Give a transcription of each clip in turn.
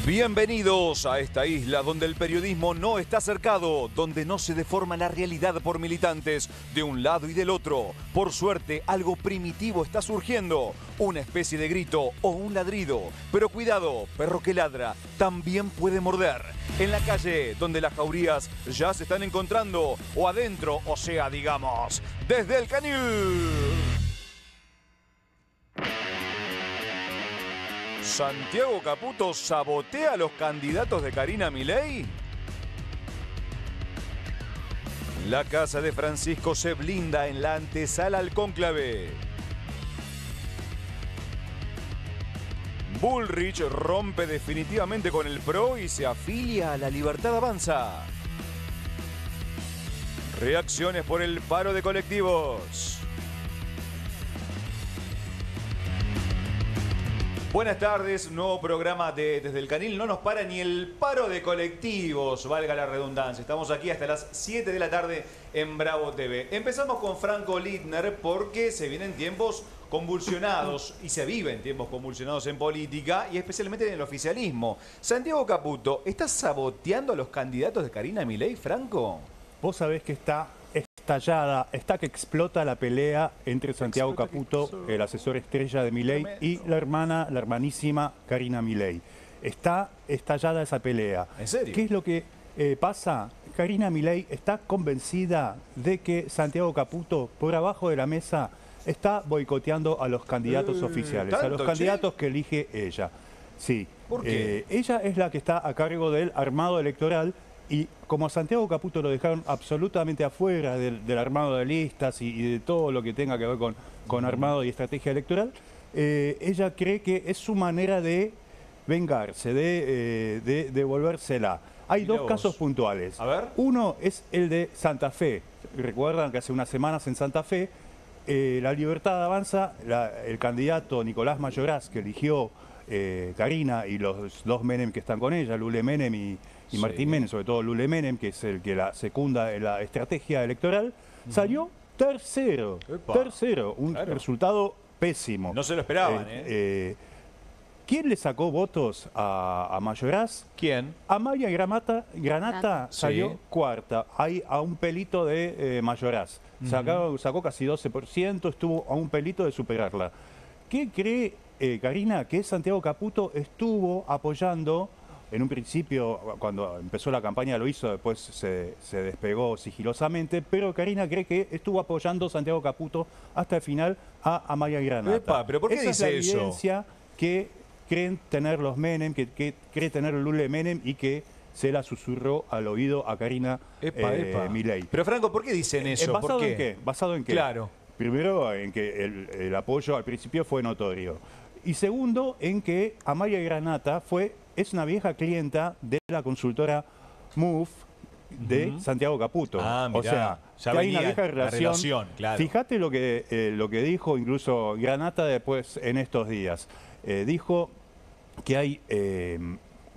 Bienvenidos a esta isla donde el periodismo no está cercado, donde no se deforma la realidad por militantes de un lado y del otro. Por suerte, algo primitivo está surgiendo, una especie de grito o un ladrido. Pero cuidado, perro que ladra también puede morder. En la calle, donde las jaurías ya se están encontrando, o adentro, o sea, digamos, desde el canil. ¿Santiago Caputo sabotea a los candidatos de Karina Milei? La casa de Francisco se blinda en la antesala al cónclave. Bullrich rompe definitivamente con el PRO y se afilia a La Libertad Avanza. Reacciones por el paro de colectivos. Buenas tardes, nuevo programa de Desde el Canil. No nos para ni el paro de colectivos, valga la redundancia. Estamos aquí hasta las 7 de la tarde en Bravo TV. Empezamos con Franco Littner porque se vienen tiempos convulsionados y se viven tiempos convulsionados en política y especialmente en el oficialismo. Santiago Caputo, ¿estás saboteando a los candidatos de Karina Milei, Franco? Vos sabés que está estallada, está que explota la pelea entre Santiago Caputo, el asesor estrella de Milei, y la hermanísima Karina Milei. Está estallada esa pelea. ¿En serio? ¿Qué es lo que pasa? Karina Milei está convencida de que Santiago Caputo, por abajo de la mesa, está boicoteando a los candidatos oficiales, a los candidatos que elige ella. Sí. ¿Por qué? Ella es la que está a cargo del armado electoral. Y como a Santiago Caputo lo dejaron absolutamente afuera del armado de listas y de todo lo que tenga que ver con armado y estrategia electoral, ella cree que es su manera de vengarse, de devolvérsela. Hay dos casos puntuales. A ver. Uno es el de Santa Fe. Recuerdan que hace unas semanas en Santa Fe, La Libertad Avanza, el candidato Nicolás Mayoraz, que eligió Karina y los dos Menem que están con ella, Lule Menem y Martín Menem, sobre todo Lule Menem, que es el que la secunda en la estrategia electoral, salió tercero. Tercero, un resultado pésimo. No se lo esperaban, ¿Quién le sacó votos a Mayoraz? ¿Quién? Amalia Granata salió cuarta, ahí a un pelito de Mayoraz. Sacó casi 12%, estuvo a un pelito de superarla. ¿Qué cree Karina? Que Santiago Caputo estuvo apoyando. En un principio, cuando empezó la campaña lo hizo, después se despegó sigilosamente, pero Karina cree que estuvo apoyando a Santiago Caputo hasta el final a Amalia Granata. Epa, ¿pero por qué Esa dice es la evidencia que creen tener los Menem, que cree tener Lule Menem y que se la susurró al oído a Karina Milei. Pero Franco, ¿por qué dicen eso? ¿Basado ¿Por qué? en qué? ¿Basado en qué? Claro. Primero, en que el apoyo al principio fue notorio. Y segundo, en que Amalia Granata es una vieja clienta de la consultora Move de Santiago Caputo. Ah, mirá, o sea, ya que hay una venía vieja la relación. claro. Fíjate lo que dijo incluso Granata después en estos días. Dijo que hay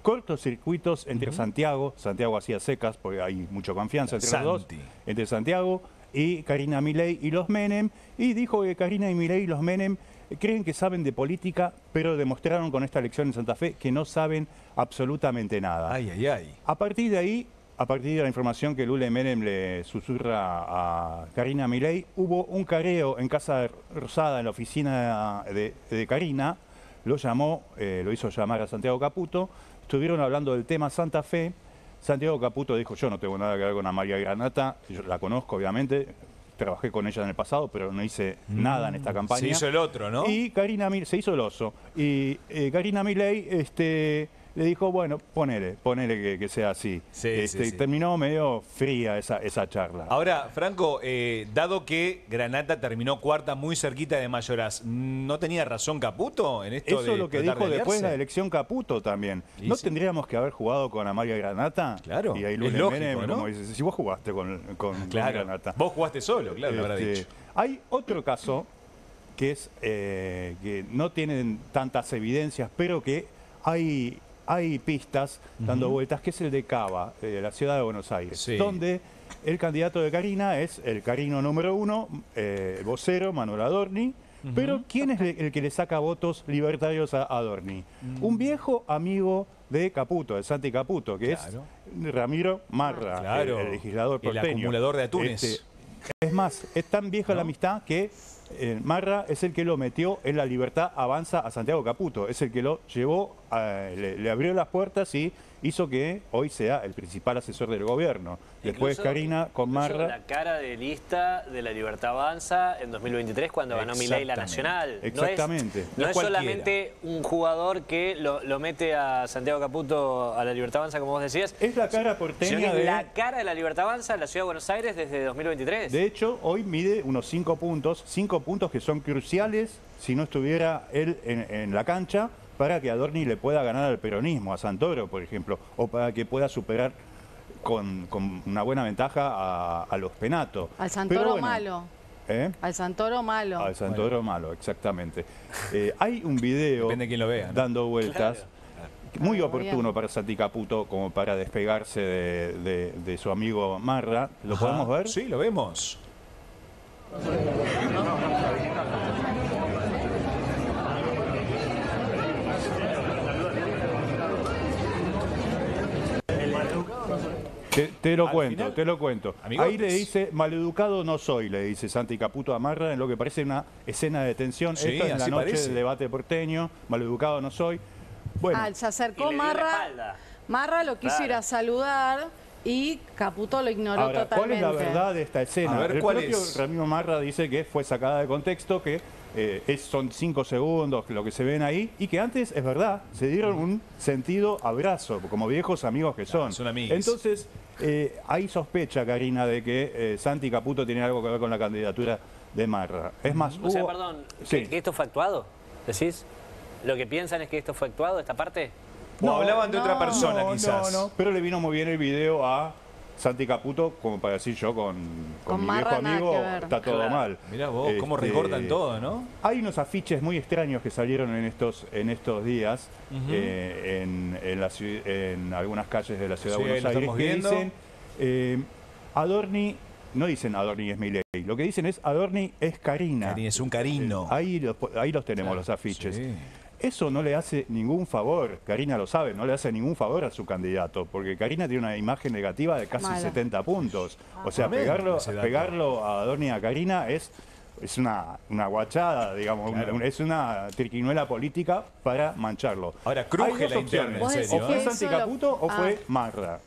cortocircuitos entre Santiago hacía secas, porque hay mucha confianza entre los dos, entre Santiago y Karina Milei y los Menem, y dijo que Karina y Milei y los Menem creen que saben de política, pero demostraron con esta elección en Santa Fe que no saben absolutamente nada. Ay, ay, ay. A partir de ahí, a partir de la información que Lule Menem le susurra a Karina Milei, hubo un careo en Casa Rosada, en la oficina de Karina, lo hizo llamar a Santiago Caputo, estuvieron hablando del tema Santa Fe. Santiago Caputo dijo: yo no tengo nada que ver con Amalia Granata, yo la conozco obviamente, trabajé con ella en el pasado, pero no hice nada en esta campaña. Se hizo el otro, ¿no? Y Karina Milei, se hizo el oso. Y Karina Milei le dijo: bueno, ponele que sea así. Sí. Terminó medio fría esa charla. Ahora, Franco, dado que Granata terminó cuarta muy cerquita de Mayoraz, ¿no tenía razón Caputo en esto? Eso es lo que tratar dijo de después de la aliarse? elección Caputo también. Y ¿No sí. tendríamos que haber jugado con Amalia Granata? Claro, Y ahí es Lule lógico, Menem, ¿no? como dice, si vos jugaste con Claro. Granata. Vos jugaste solo, claro, lo habrá dicho. Hay otro caso que es que no tienen tantas evidencias, pero que hay pistas dando vueltas, que es el de Cava, la ciudad de Buenos Aires, Sí. donde el candidato de Karina es el Carino número 1, el vocero, Manuel Adorni. Pero ¿quién es el que le saca votos libertarios a Adorni? Un viejo amigo de Caputo, de Santi Caputo, que es Ramiro Marra, el legislador porteño. El acumulador de atunes. Es más, es tan vieja la amistad que Marra es el que lo metió en La Libertad Avanza a Santiago Caputo, es el que lo llevó, le abrió las puertas y hizo que hoy sea el principal asesor del gobierno. Después Karina con Marra. La cara de lista de La Libertad Avanza en 2023 cuando ganó Milei la Nacional. Exactamente. No es solamente un jugador que lo mete a Santiago Caputo a La Libertad Avanza, como vos decías. Es la cara porteña de... la cara de La Libertad Avanza en la Ciudad de Buenos Aires desde 2023. De hecho, hoy mide unos 5 puntos que son cruciales si no estuviera él en la cancha, para que Adorni le pueda ganar al peronismo, a Santoro, por ejemplo, o para que pueda superar con una buena ventaja a los Penato. Al Santoro malo. Al Santoro malo. Al Santoro malo, exactamente. Hay un video depende de quién lo vea, ¿no? Dando vueltas, muy oportuno para Santi Caputo como para despegarse de su amigo Marra. ¿Lo podemos ver? Sí, lo vemos. Te lo cuento. Amigotes. Ahí le dice, maleducado no soy, le dice Santi Caputo a Marra, en lo que parece una escena de tensión. Sí, Esto es en la noche parece. del debate porteño, maleducado no soy. Bueno, Se acercó Marra, Marra lo quiso ir a saludar y Caputo lo ignoró ahora, totalmente. ¿cuál es la verdad de esta escena? A ver, el ¿cuál propio es? Ramiro Marra dice que fue sacada de contexto, que son 5 segundos lo que se ven ahí, y que antes, es verdad, se dieron un sentido abrazo, como viejos amigos que son. Son amigos. Entonces, hay sospecha, Karina, de que Santi Caputo tiene algo que ver con la candidatura de Marra. Es más, O sea, perdón, Sí. ¿que esto fue actuado? ¿Decís? ¿Lo que piensan es que esto fue actuado, esta parte? O hablaban de otra persona, no, quizás. No, pero le vino muy bien el video a Santi Caputo, como para decir yo con mi Marra viejo nada amigo, que ver. está todo mal. Mirá vos, cómo recortan todo, ¿no? Hay unos afiches muy extraños que salieron en estos días en algunas calles de la ciudad de Buenos lo Aires estamos que viendo. dicen Adorni, no dicen Adorni es Milei, lo que dicen es Adorni es Karina. Karina es un carino. Ahí los tenemos, los afiches. Sí. Eso no le hace ningún favor, Karina lo sabe, no le hace ningún favor a su candidato, porque Karina tiene una imagen negativa de casi Mala. 70 puntos. O sea, Tremendo ese dato. pegarlo a Adorni y a Karina es una guachada, digamos, Claro. es una triquiñuela política para mancharlo. Ahora, cruje Hay dos la interna, opciones. en serio, O fue ¿eh? Santi Eso lo- Caputo o fue Marra.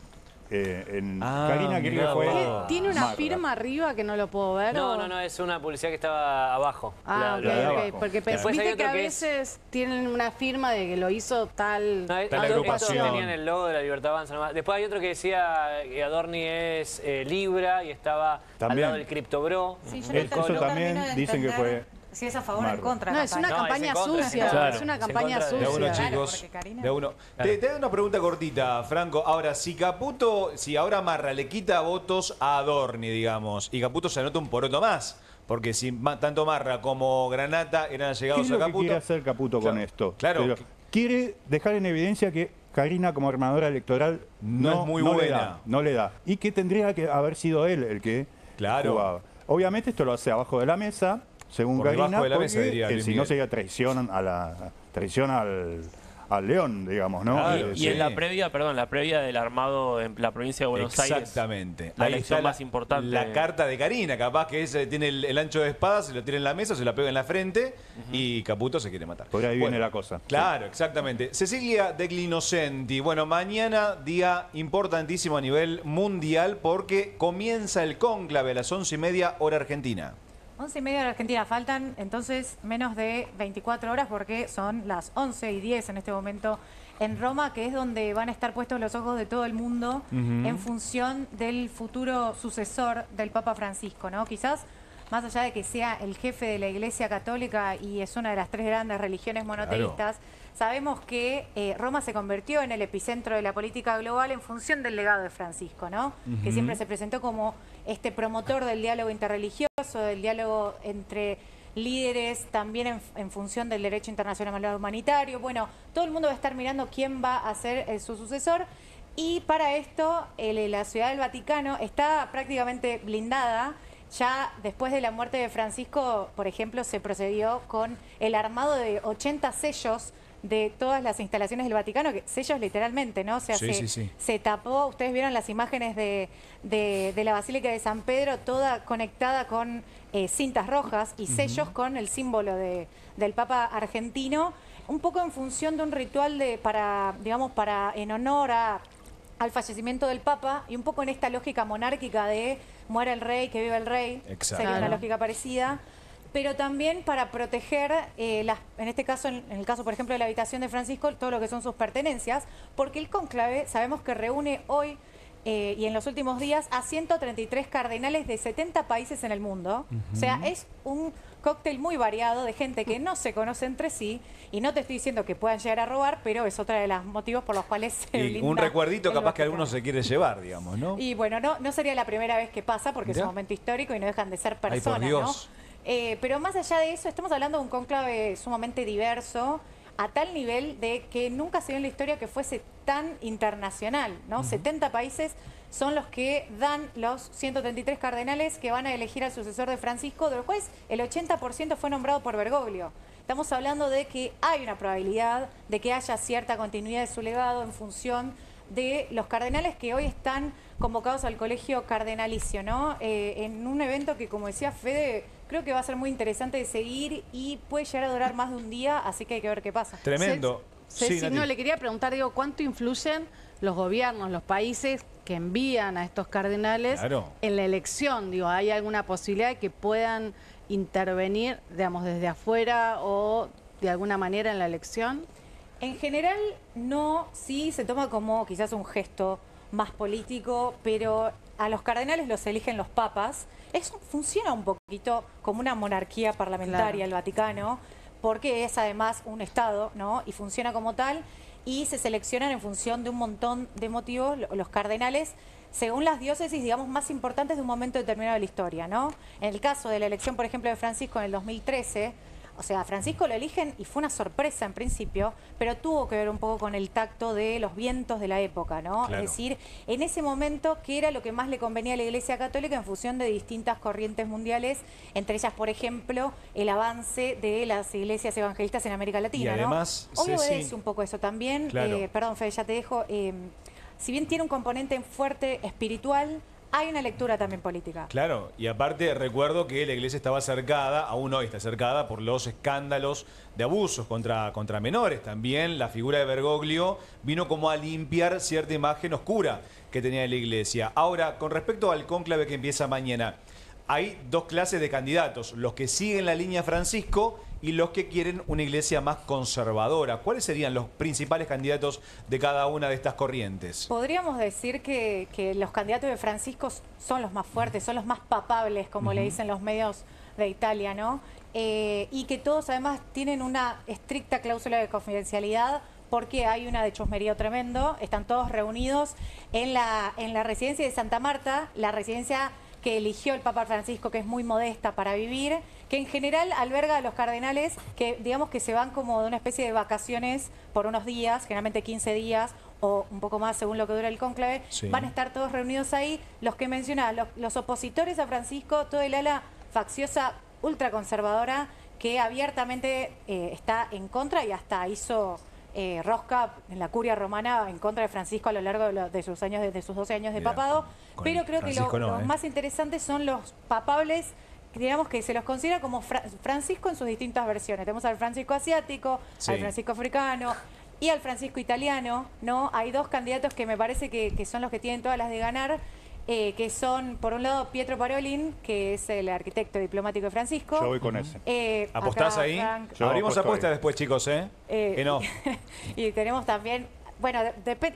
Karina creo mirá que fue vos. ¿Tiene una Marra. firma arriba que no lo puedo ver? No, o? no, es una publicidad que estaba abajo. Ah, la de ok, abajo. porque Después hay viste otro que a que es- veces tienen una firma de que lo hizo tal No, Está la estos agrupación. tenían el logo de La Libertad Avanza nomás. Después hay otro que decía que Adorni es Libra y estaba También. al lado del Crypto Bro. Sí, yo Eso no también termino de dicen que entender fue si es a favor o en Marra. contra. No, la es una campaña. es en campaña contra, sucia, claro. es una Es en campaña contra de- De sucia. uno, Claro, chicos. porque Karina- De uno. Te hago una pregunta cortita, Franco. Ahora, si Caputo, si ahora Marra le quita votos a Adorni, digamos, y Caputo se anota un poroto más, porque si tanto Marra como Granata eran ¿Qué llegados es a lo que Caputo. quiere hacer Caputo con Claro, esto? claro. Pero quiere dejar en evidencia que Karina como armadora electoral No es muy no buena. le da. Y que tendría que haber sido él el que Claro. jugaba. Obviamente esto lo hace abajo de la mesa, según Por debajo Karina, de la porque mesa, diría Luis si no Miguel. sería traición al león, digamos, ¿no? Claro, Y en sí. la previa del armado en la provincia de Buenos Aires. Exactamente. La Ahí elección está más importante. La carta de Karina, capaz que tiene el ancho de espada, se lo tira en la mesa, se la pega en la frente y Caputo se quiere matar. Por ahí viene la cosa. Claro, exactamente. Cecilia Degli Innocenti. Bueno, mañana día importantísimo a nivel mundial porque comienza el cónclave a las 11:30 hora argentina. 11:30 de la Argentina. Faltan entonces menos de 24 horas porque son las 11:10 en este momento en Roma, que es donde van a estar puestos los ojos de todo el mundo en función del futuro sucesor del Papa Francisco, ¿no? Quizás más allá de que sea el jefe de la Iglesia Católica y es una de las 3 grandes religiones monoteístas, sabemos que Roma se convirtió en el epicentro de la política global en función del legado de Francisco, ¿no? Que siempre se presentó como este promotor del diálogo interreligioso, del diálogo entre líderes, también en función del derecho internacional humanitario. Bueno, todo el mundo va a estar mirando quién va a ser su sucesor. Y para esto, la Ciudad del Vaticano está prácticamente blindada. Ya después de la muerte de Francisco, por ejemplo, se procedió con el armado de 80 sellos de todas las instalaciones del Vaticano, que sellos literalmente, ¿no? O sea, se tapó, ustedes vieron las imágenes de la Basílica de San Pedro, toda conectada con cintas rojas y sellos con el símbolo del Papa argentino, un poco en función de un ritual para en honor al fallecimiento del Papa y un poco en esta lógica monárquica de muere el rey, que vive el rey, sería una lógica parecida, pero también para proteger, en este caso, en el caso, por ejemplo, de la habitación de Francisco, todo lo que son sus pertenencias, porque el cónclave sabemos que reúne hoy y en los últimos días a 133 cardenales de 70 países en el mundo. O sea, es un cóctel muy variado de gente que no se conoce entre sí, y no te estoy diciendo que puedan llegar a robar, pero es otro de los motivos por los cuales se blinda un recuerdito capaz que Vaticano. alguno se quiere llevar, digamos, ¿no? Y bueno, no sería la primera vez que pasa, porque es un momento histórico y no dejan de ser personas, Ay, por Dios. ¿no? Pero más allá de eso, estamos hablando de un cónclave sumamente diverso, a tal nivel de que nunca se vio en la historia que fuese tan internacional, ¿no? 70 países son los que dan los 133 cardenales que van a elegir al sucesor de Francisco, de los cuales el 80% fue nombrado por Bergoglio. Estamos hablando de que hay una probabilidad de que haya cierta continuidad de su legado en función de los cardenales que hoy están convocados al colegio cardenalicio, ¿no? En un evento que, como decía Fede, creo que va a ser muy interesante de seguir y puede llegar a durar más de un día, así que hay que ver qué pasa. Tremendo. Ceci, no, le quería preguntar, digo, ¿cuánto influyen los gobiernos, los países que envían a estos cardenales en la elección? Digo, ¿hay alguna posibilidad de que puedan intervenir, digamos, desde afuera o de alguna manera en la elección? En general, no, sí se toma como quizás un gesto más político, pero a los cardenales los eligen los papas. Eso funciona un poquito como una monarquía parlamentaria, el Vaticano, porque es además un Estado, ¿no? Y funciona como tal, y se seleccionan en función de un montón de motivos los cardenales, según las diócesis, digamos, más importantes de un momento determinado de la historia, ¿no? En el caso de la elección, por ejemplo, de Francisco en el 2013, o sea, Francisco lo eligen y fue una sorpresa en principio, pero tuvo que ver un poco con el tacto de los vientos de la época, ¿no? Claro. Es decir, en ese momento, ¿qué era lo que más le convenía a la Iglesia Católica en función de distintas corrientes mundiales? Entre ellas, por ejemplo, el avance de las iglesias evangelistas en América Latina, y además, ¿no? Hoy obedece un poco eso también. Claro. Perdón, Fede, ya te dejo. Si bien tiene un componente fuerte espiritual, hay una lectura también política. Claro, y aparte recuerdo que la iglesia estaba cercada, aún hoy está cercada, por los escándalos de abusos contra menores. También la figura de Bergoglio vino como a limpiar cierta imagen oscura que tenía la iglesia. Ahora, con respecto al cónclave que empieza mañana, hay dos clases de candidatos, los que siguen la línea Francisco y los que quieren una iglesia más conservadora. ¿Cuáles serían los principales candidatos de cada una de estas corrientes? Podríamos decir que los candidatos de Francisco son los más fuertes, son los más papables, como le dicen los medios de Italia, ¿no? Y que todos además tienen una estricta cláusula de confidencialidad, porque hay una de chusmerío tremendo. Están todos reunidos en la residencia de Santa Marta, la residencia que eligió el Papa Francisco, que es muy modesta para vivir, que en general alberga a los cardenales que, digamos, que se van como de una especie de vacaciones por unos días, generalmente 15 días o un poco más según lo que dura el cónclave. Van a estar todos reunidos ahí. Los que mencionaba, los opositores a Francisco, todo el ala facciosa ultraconservadora que abiertamente está en contra y hasta hizo rosca en la curia romana en contra de Francisco a lo largo de sus años, de sus 12 años de papado. Pero creo que los más interesantes son los papables, digamos, que se los considera como Francisco en sus distintas versiones. Tenemos al Francisco asiático, al Francisco africano y al Francisco italiano, ¿no? Hay dos candidatos que me parece que son los que tienen todas las de ganar, que son, por un lado, Pietro Parolin, que es el arquitecto diplomático de Francisco. Yo voy con ese. ¿Apostás acá, ahí? Frank, Abrimos apuestas después, chicos, ¿eh? Que no. Y tenemos también, bueno,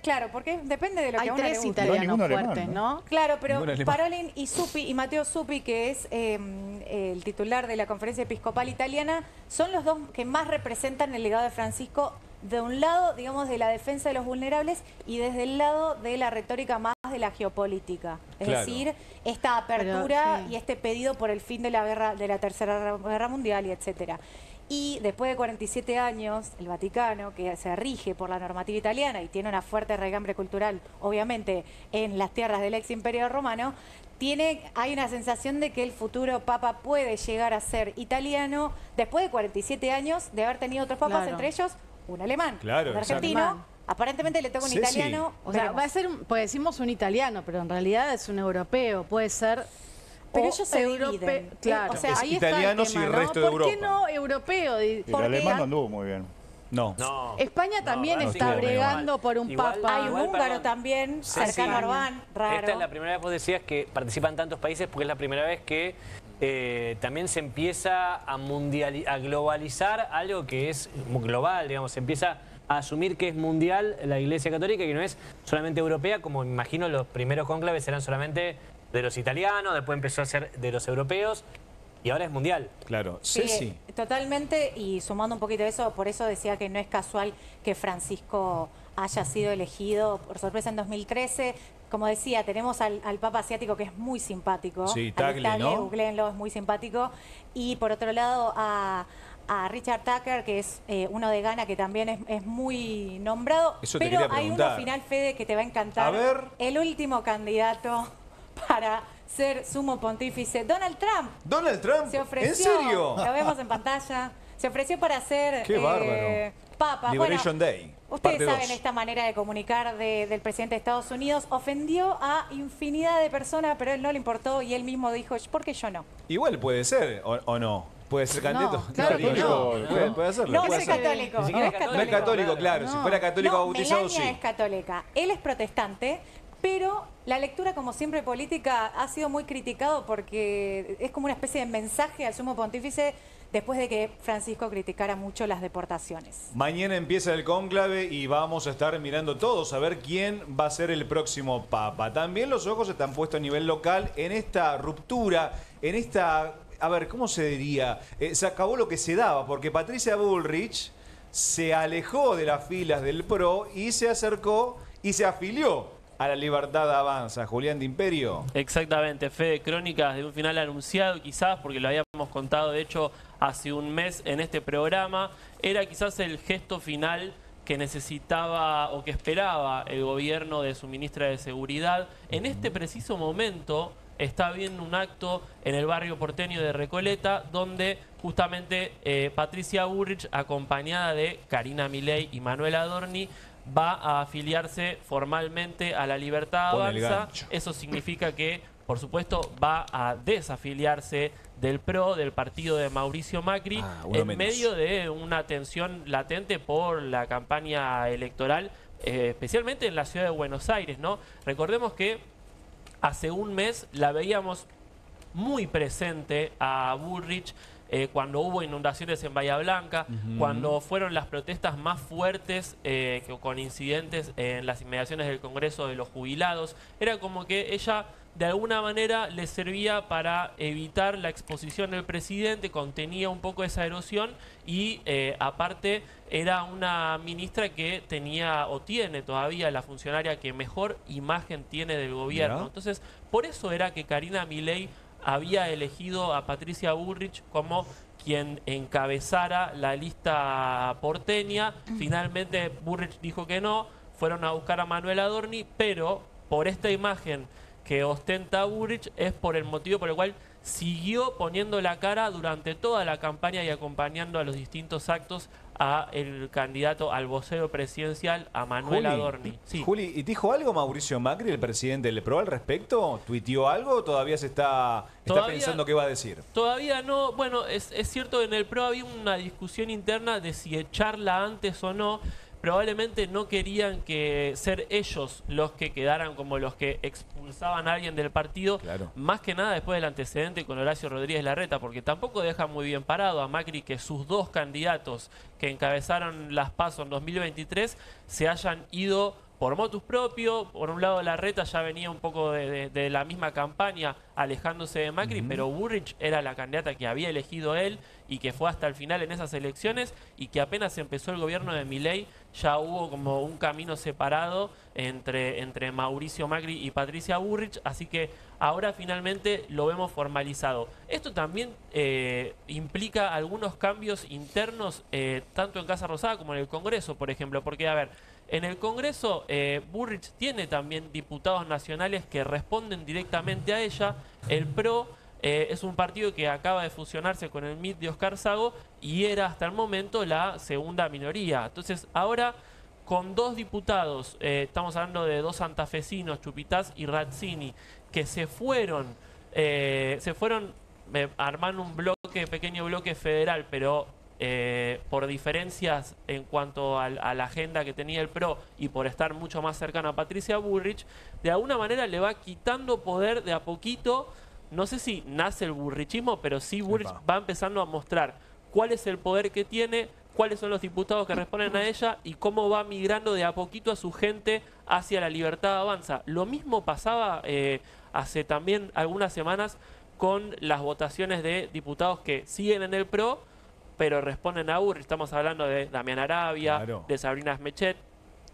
claro, porque depende de lo que a uno le guste. Hay tres italianos No, fuertes, ¿no? Claro, pero Ningún alemán. Parolin y Zuppi, y Matteo Zuppi, que es el titular de la Conferencia Episcopal Italiana, son los dos que más representan el legado de Francisco, de un lado, digamos, de la defensa de los vulnerables y desde el lado de la retórica más de la geopolítica. Es decir, esta apertura y este pedido por el fin de la guerra, de la Tercera Guerra Mundial y etcétera. Y después de 47 años, el Vaticano, que se rige por la normativa italiana y tiene una fuerte regambre cultural, obviamente, en las tierras del ex imperio romano, hay una sensación de que el futuro papa puede llegar a ser italiano después de 47 años de haber tenido otros papas, entre ellos un alemán, Claro, un exacto. argentino. Aparentemente le toca un italiano. O sea, veremos. va a ser, pues decimos un italiano, pero en realidad es un europeo, puede ser. Pero o ellos se dividen. Claro, O sea, Es ahí está el italianos tema, y ¿no? resto de ¿Por qué Europa. no europeo? El alemán no anduvo muy bien. No. No. España también no, está sí, bregando por un igual- papa. hay un igual, húngaro perdón. también, Sí, cercano sí. a Orbán, raro. Esta es la primera vez, vos decías que participan tantos países porque es la primera vez que también se empieza a globalizar algo que es global, digamos, se empieza a asumir que es mundial la Iglesia Católica y que no es solamente europea, como me imagino los primeros cónclaves eran solamente de los italianos, después empezó a ser de los europeos y ahora es mundial. Claro. Sí, totalmente, y sumando un poquito de eso, por eso decía que no es casual que Francisco haya sido elegido por sorpresa en 2013. Como decía, tenemos al Papa asiático que es muy simpático. Sí, Al Tagle, ¿no? googleenlo, es muy simpático. Y por otro lado a Richard Tucker, que es uno de Ghana, que también es muy nombrado. Eso te pero quería hay uno preguntar. final, Fede, que te va a encantar. A ver. El último candidato para ser sumo pontífice, Donald Trump. ¿Donald Trump? Se ofreció, ¿En serio? lo vemos en pantalla, se ofreció para ser Qué bárbaro. papa. Liberation Bueno, Day. ustedes parte saben 2. esta manera de comunicar del presidente de Estados Unidos. Ofendió a infinidad de personas, pero a él no le importó y él mismo dijo, ¿por qué yo no? Igual puede ser, ¿o no? ¿Puede ser candidato? claro que digo no. yo. Puede hacerlo. No puede es ser. católico. Ni siquiera No es católico. No es católico, claro. No. Si fuera católico No, bautizado, Melania sí. es católica. Él es protestante, pero la lectura, como siempre, política ha sido muy criticado porque es como una especie de mensaje al sumo pontífice después de que Francisco criticara mucho las deportaciones. Mañana empieza el cónclave y vamos a estar mirando todos a ver quién va a ser el próximo papa. También los ojos están puestos a nivel local en esta ruptura, en esta... A ver, ¿cómo se diría? Se acabó lo que se daba, porque Patricia Bullrich se alejó de las filas del PRO y se acercó y se afilió a la Libertad Avanza. Julián de Imperio. Exactamente, Fede, crónicas de un final anunciado, quizás porque lo habíamos contado de hecho hace un mes en este programa. Era quizás el gesto final que necesitaba o que esperaba el gobierno de su ministra de Seguridad. En este preciso momento está habiendo un acto en el barrio porteño de Recoleta donde justamente Patricia Bullrich, acompañada de Karina Milei y Manuel Adorni, va a afiliarse formalmente a la Libertad Pon el Avanza. gancho. Eso significa que, por supuesto, va a desafiliarse del PRO, del partido de Mauricio Macri, uno en menos. medio de una tensión latente por la campaña electoral, especialmente en la ciudad de Buenos Aires, ¿no? Recordemos que hace un mes la veíamos muy presente a Bullrich cuando hubo inundaciones en Bahía Blanca, cuando fueron las protestas más fuertes con incidentes en las inmediaciones del Congreso de los Jubilados. Era como que ella de alguna manera le servía para evitar la exposición del presidente, contenía un poco esa erosión y aparte era una ministra que tenía o tiene todavía la funcionaria que mejor imagen tiene del gobierno. Mirá. Entonces, por eso era que Karina Milei había elegido a Patricia Bullrich como quien encabezara la lista porteña. Finalmente Bullrich dijo que no, fueron a buscar a Manuel Adorni, pero por esta imagen que ostenta Bullrich es por el motivo por el cual siguió poniendo la cara durante toda la campaña y acompañando a los distintos actos a el candidato al vocero presidencial, a Manuel Adorni. Sí. Juli, ¿y dijo algo Mauricio Macri, el presidente del PRO, al respecto? ¿Tuiteó algo o todavía se está Todavía- pensando qué va a decir? Todavía no, bueno, es cierto, en el PRO había una discusión interna de si echarla antes o no. Probablemente no querían que ser ellos los que quedaran como los que expulsaban a alguien del partido, Claro. más que nada después del antecedente con Horacio Rodríguez Larreta, porque tampoco deja muy bien parado a Macri que sus dos candidatos que encabezaron las PASO en 2023 se hayan ido por motus propio. Por un lado Larreta ya venía un poco de la misma campaña alejándose de Macri, pero Bullrich era la candidata que había elegido él y que fue hasta el final en esas elecciones, y que apenas empezó el gobierno de Milei ya hubo como un camino separado entre Mauricio Macri y Patricia Bullrich, así que ahora finalmente lo vemos formalizado. Esto también implica algunos cambios internos tanto en Casa Rosada como en el Congreso, por ejemplo, porque a ver, en el Congreso, Bullrich tiene también diputados nacionales que responden directamente a ella. El PRO es un partido que acaba de fusionarse con el MIT de Oscar Sago y era hasta el momento la segunda minoría. Entonces ahora con 2 diputados, estamos hablando de 2 santafesinos, Chupitaz y Razzini, que se fueron armando un pequeño bloque federal, pero por diferencias en cuanto a la agenda que tenía el PRO y por estar mucho más cercano a Patricia Bullrich, de alguna manera le va quitando poder de a poquito. No sé si nace el burrichismo, pero sí Bullrich va empezando a mostrar cuál es el poder que tiene, cuáles son los diputados que responden a ella y cómo va migrando de a poquito a su gente hacia la Libertad Avanza. Lo mismo pasaba hace también algunas semanas con las votaciones de diputados que siguen en el PRO, pero responden a Bullrich. Estamos hablando de Damián Arabia, de Sabrina Smechet.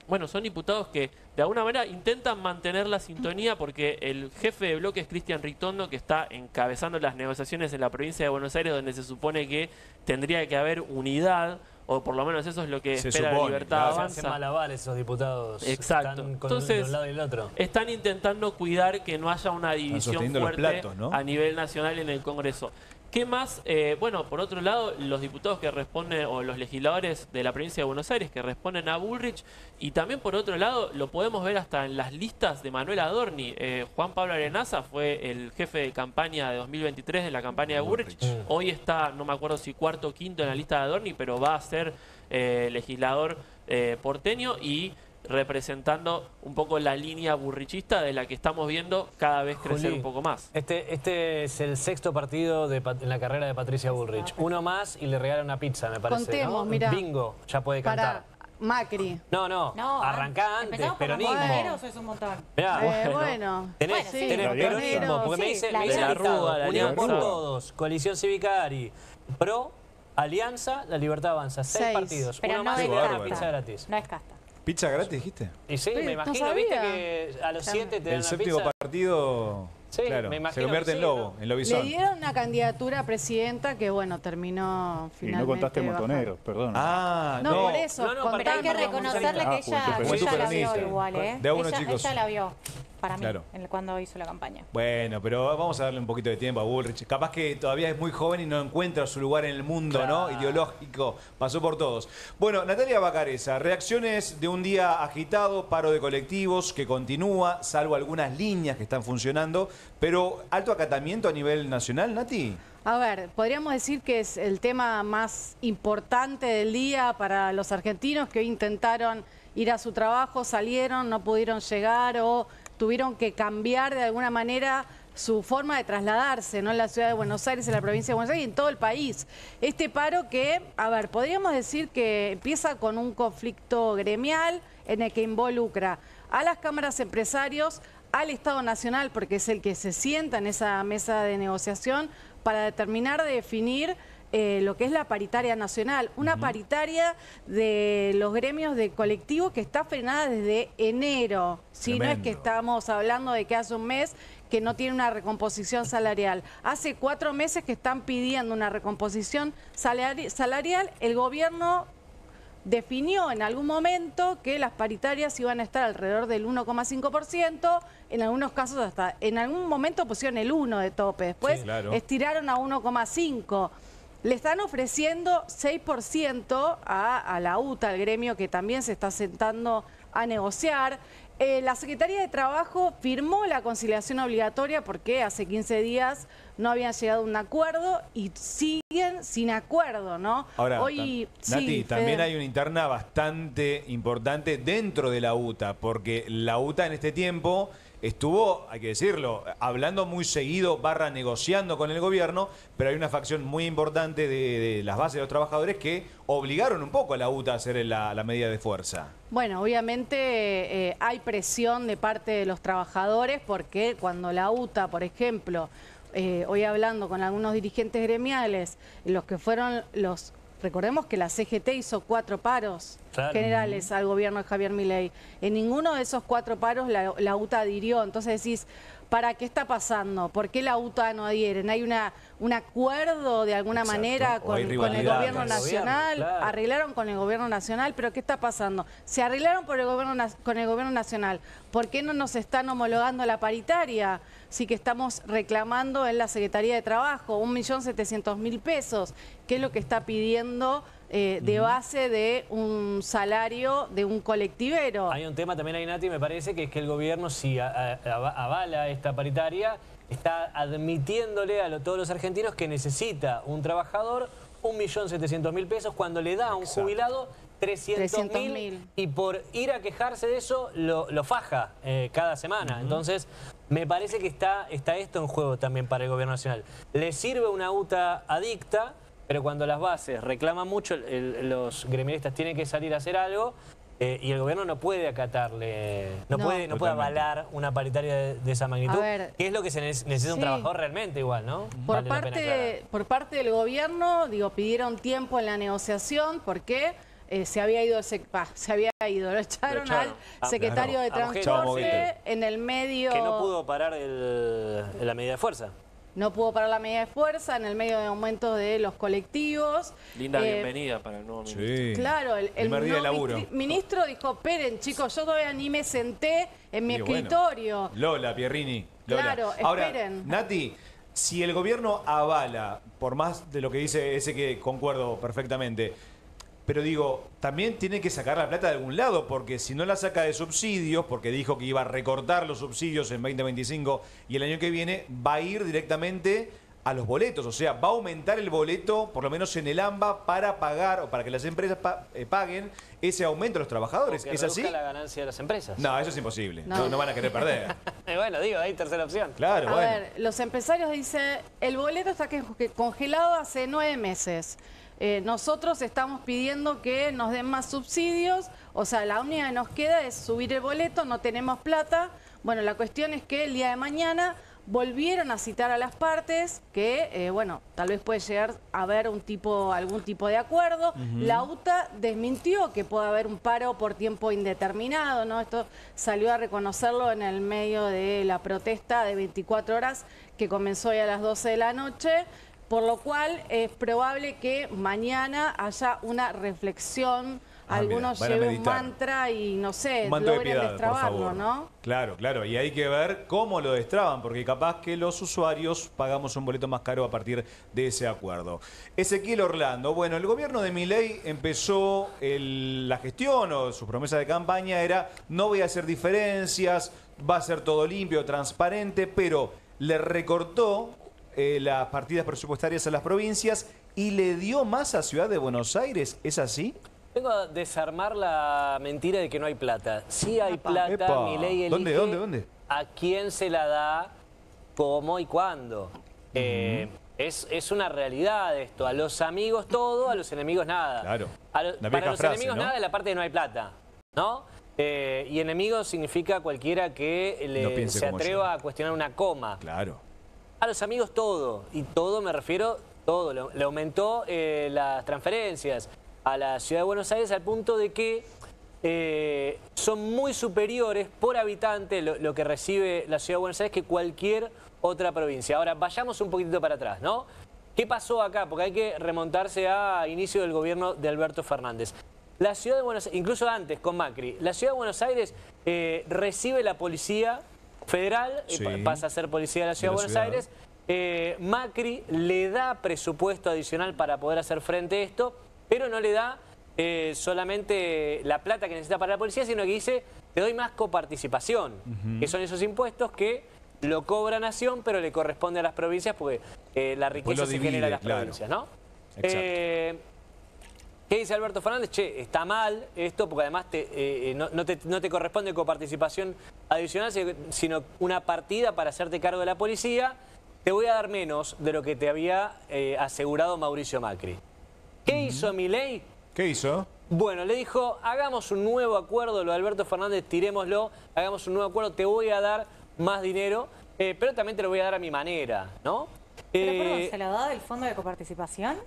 Bueno, son diputados que de alguna manera intentan mantener la sintonía porque el jefe de bloque es Cristian Ritondo, que está encabezando las negociaciones en la provincia de Buenos Aires, donde se supone que tendría que haber unidad, o por lo menos eso es lo que espera la Libertad Avanza. Se hacen malabares esos diputados. Exacto. Están con Entonces, un lado y el otro. Están intentando cuidar que no haya una división fuerte a nivel nacional en el Congreso. ¿Qué más? Bueno, por otro lado, los diputados que responden, o los legisladores de la provincia de Buenos Aires que responden a Bullrich, y también por otro lado, lo podemos ver hasta en las listas de Manuel Adorni. Juan Pablo Arenaza fue el jefe de campaña de 2023 de la campaña de Bullrich. Hoy está, no me acuerdo si cuarto o quinto en la lista de Adorni, pero va a ser legislador porteño y representando un poco la línea burrichista de la que estamos viendo cada vez crecer un poco más. Este es el 6º partido en la carrera de Patricia Bullrich. Uno más y le regalan una pizza, me parece. Contemos, ¿no? mirá. Bingo, ya puede cantar. Para Macri. No, arrancá antes, peronismo. Es un montón. Mirá, bueno. Tenés peronismo, porque me dice la Rúa, Unión por Alianza. Todos, Coalición Cívica Ari, PRO, Alianza, La Libertad Avanza. 6 partidos. Pero Uno no más y es le dan casta. pizza gratis. No es casta. ¿Pizza gratis dijiste? Y sí, me No imagino, sabía. viste que a los 7 te dan El una séptimo pizza. partido, Sí, claro, me imagino se convierte que en sí, lobo, ¿no? en Le lobizón. dieron una candidatura a presidenta que, bueno, terminó Y finalmente. no contaste bajando. montoneros, perdón. No, por eso. No, Pero hay que Contame, reconocerle que ella Juventud la vio peronista. igual, ¿eh? De a uno, chicos. Ella la vio, para mí, Claro. cuando hizo la campaña. Bueno, pero vamos a darle un poquito de tiempo a Bullrich. Capaz que todavía es muy joven y no encuentra su lugar en el mundo, ¿no? Ideológico. Pasó por todos. Bueno, Natalia Vacarezza, reacciones de un día agitado, paro de colectivos que continúa, salvo algunas líneas que están funcionando, pero alto acatamiento a nivel nacional, Nati. A ver, podríamos decir que es el tema más importante del día para los argentinos que hoy intentaron ir a su trabajo, salieron, no pudieron llegar o tuvieron que cambiar de alguna manera su forma de trasladarse, ¿no? En la ciudad de Buenos Aires, en la provincia de Buenos Aires y en todo el país. Este paro que, a ver, podríamos decir que empieza con un conflicto gremial en el que involucra a las cámaras empresarios, al Estado Nacional, porque es el que se sienta en esa mesa de negociación para determinar, de definir lo que es la paritaria nacional. Una paritaria de los gremios de colectivo que está frenada desde enero. ¿Sí? No es que estamos hablando de que hace un mes que no tiene una recomposición salarial. Hace 4 meses que están pidiendo una recomposición salarial. El gobierno definió en algún momento que las paritarias iban a estar alrededor del 1,5%, en algunos casos hasta, en algún momento pusieron el 1 de tope, después estiraron a 1,5%. Le están ofreciendo 6% a la UTA, al gremio que también se está sentando a negociar. La Secretaría de Trabajo firmó la conciliación obligatoria porque hace 15 días no habían llegado a un acuerdo y siguen sin acuerdo, ¿no? Ahora, hoy, Nati, también hay una interna bastante importante dentro de la UTA, porque la UTA en este tiempo estuvo, hay que decirlo, hablando muy seguido, negociando con el gobierno, pero hay una facción muy importante de las bases de los trabajadores que obligaron un poco a la UTA a hacer la medida de fuerza. Bueno, obviamente hay presión de parte de los trabajadores porque cuando la UTA, por ejemplo, hoy hablando con algunos dirigentes gremiales, los que fueron los... Recordemos que la CGT hizo 4 paros generales al gobierno de Javier Milei. En ninguno de esos 4 paros la UTA adhirió. Entonces decís, ¿para qué está pasando? ¿Por qué la UTA no adhieren? ¿Hay un acuerdo de alguna manera con el gobierno nacional? Claro. Arreglaron con el gobierno nacional, pero ¿qué está pasando? Se arreglaron con el gobierno nacional. ¿Por qué no nos están homologando la paritaria? Sí que estamos reclamando en la Secretaría de Trabajo 1.700.000 pesos, que es lo que está pidiendo de base de un salario de un colectivero. Hay un tema también ahí, Nati, me parece, que es que el gobierno, si avala esta paritaria, está admitiéndole a todos los argentinos que necesita un trabajador 1.700.000 pesos cuando le da a un jubilado 300.000 y por ir a quejarse de eso lo faja cada semana. Entonces, me parece que está esto en juego también para el gobierno nacional. Le sirve una UTA adicta, pero cuando las bases reclaman mucho, los gremialistas tienen que salir a hacer algo y el gobierno no puede acatarle, no puede avalar una paritaria de esa magnitud, que es lo que se necesita un trabajador realmente igual, ¿no? Por parte del gobierno, pidieron tiempo en la negociación porque se había ido, lo echaron al secretario de Transporte en el medio... Que no pudo parar la medida de fuerza. No pudo parar la medida de fuerza en el medio de aumentos de los colectivos. Linda bienvenida para el nuevo ministro. Sí. Claro, el nuevo ministro dijo, esperen chicos, yo todavía ni me senté en mi escritorio. Bueno. Lola, Pierrini. Lola. Claro, ahora, esperen. Nati, si el gobierno avala, por más de lo que dice ese que concuerdo perfectamente, pero digo, también tiene que sacar la plata de algún lado, porque si no la saca de subsidios, porque dijo que iba a recortar los subsidios en 2025 y el año que viene, va a ir directamente a los boletos. O sea, va a aumentar el boleto, por lo menos en el AMBA, para pagar o para que las empresas paguen ese aumento a los trabajadores. ¿Es así? la ganancia de las empresas? No, eso es imposible. No van a querer perder. Bueno, hay tercera opción. Claro, A ver, los empresarios dicen, el boleto está congelado hace 9 meses. Nosotros estamos pidiendo que nos den más subsidios, o sea, la única que nos queda es subir el boleto, no tenemos plata. Bueno, la cuestión es que el día de mañana volvieron a citar a las partes que, tal vez puede llegar a haber algún tipo de acuerdo. La UTA desmintió que pueda haber un paro por tiempo indeterminado, ¿no? Esto salió a reconocerlo en el medio de la protesta de 24 horas que comenzó hoy a las 12 de la noche. Por lo cual es probable que mañana haya una reflexión, algunos lleven un mantra y no sé, logren destrabarlo, ¿no? Claro, claro, y hay que ver cómo lo destraban, porque capaz que los usuarios pagamos un boleto más caro a partir de ese acuerdo. Ezequiel Orlando, bueno, el gobierno de Milei empezó la gestión o su promesa de campaña era no voy a hacer diferencias, va a ser todo limpio, transparente, pero le recortó las partidas presupuestarias a las provincias y le dio más a Ciudad de Buenos Aires. ¿Es así? Vengo a desarmar la mentira de que no hay plata. Sí hay plata, Milei elige ¿Dónde? a quién se la da, cómo y cuándo. Es una realidad esto. A los amigos todo, a los enemigos nada. Claro. Para los enemigos nada es la parte de no hay plata, ¿no? Y enemigo significa cualquiera que se atreva a cuestionar una coma. Claro. A los amigos todo, y todo me refiero, todo. Le aumentó las transferencias a la Ciudad de Buenos Aires al punto de que son muy superiores por habitante lo que recibe la Ciudad de Buenos Aires que cualquier otra provincia. Ahora, vayamos un poquitito para atrás, ¿no? ¿Qué pasó acá? Porque hay que remontarse a inicio del gobierno de Alberto Fernández. La Ciudad de Buenos Aires, incluso antes con Macri, la Ciudad de Buenos Aires recibe la policía federal, pasa a ser policía de la Ciudad de Buenos Aires. Macri le da presupuesto adicional para poder hacer frente a esto, pero no le da solamente la plata que necesita para la policía, sino que dice, te doy más coparticipación, que son esos impuestos que lo cobra Nación, pero le corresponde a las provincias porque la riqueza se genera en las provincias, ¿no? Exacto. ¿Qué dice Alberto Fernández? Che, está mal esto porque además no te corresponde coparticipación adicional, sino una partida para hacerte cargo de la policía. Te voy a dar menos de lo que te había asegurado Mauricio Macri. ¿Qué hizo Milei? ¿Qué hizo? Bueno, le dijo, hagamos un nuevo acuerdo, lo de Alberto Fernández, tirémoslo, hagamos un nuevo acuerdo, te voy a dar más dinero, pero también te lo voy a dar a mi manera, ¿no? Pero perdón, ¿se lo da del fondo de coparticipación?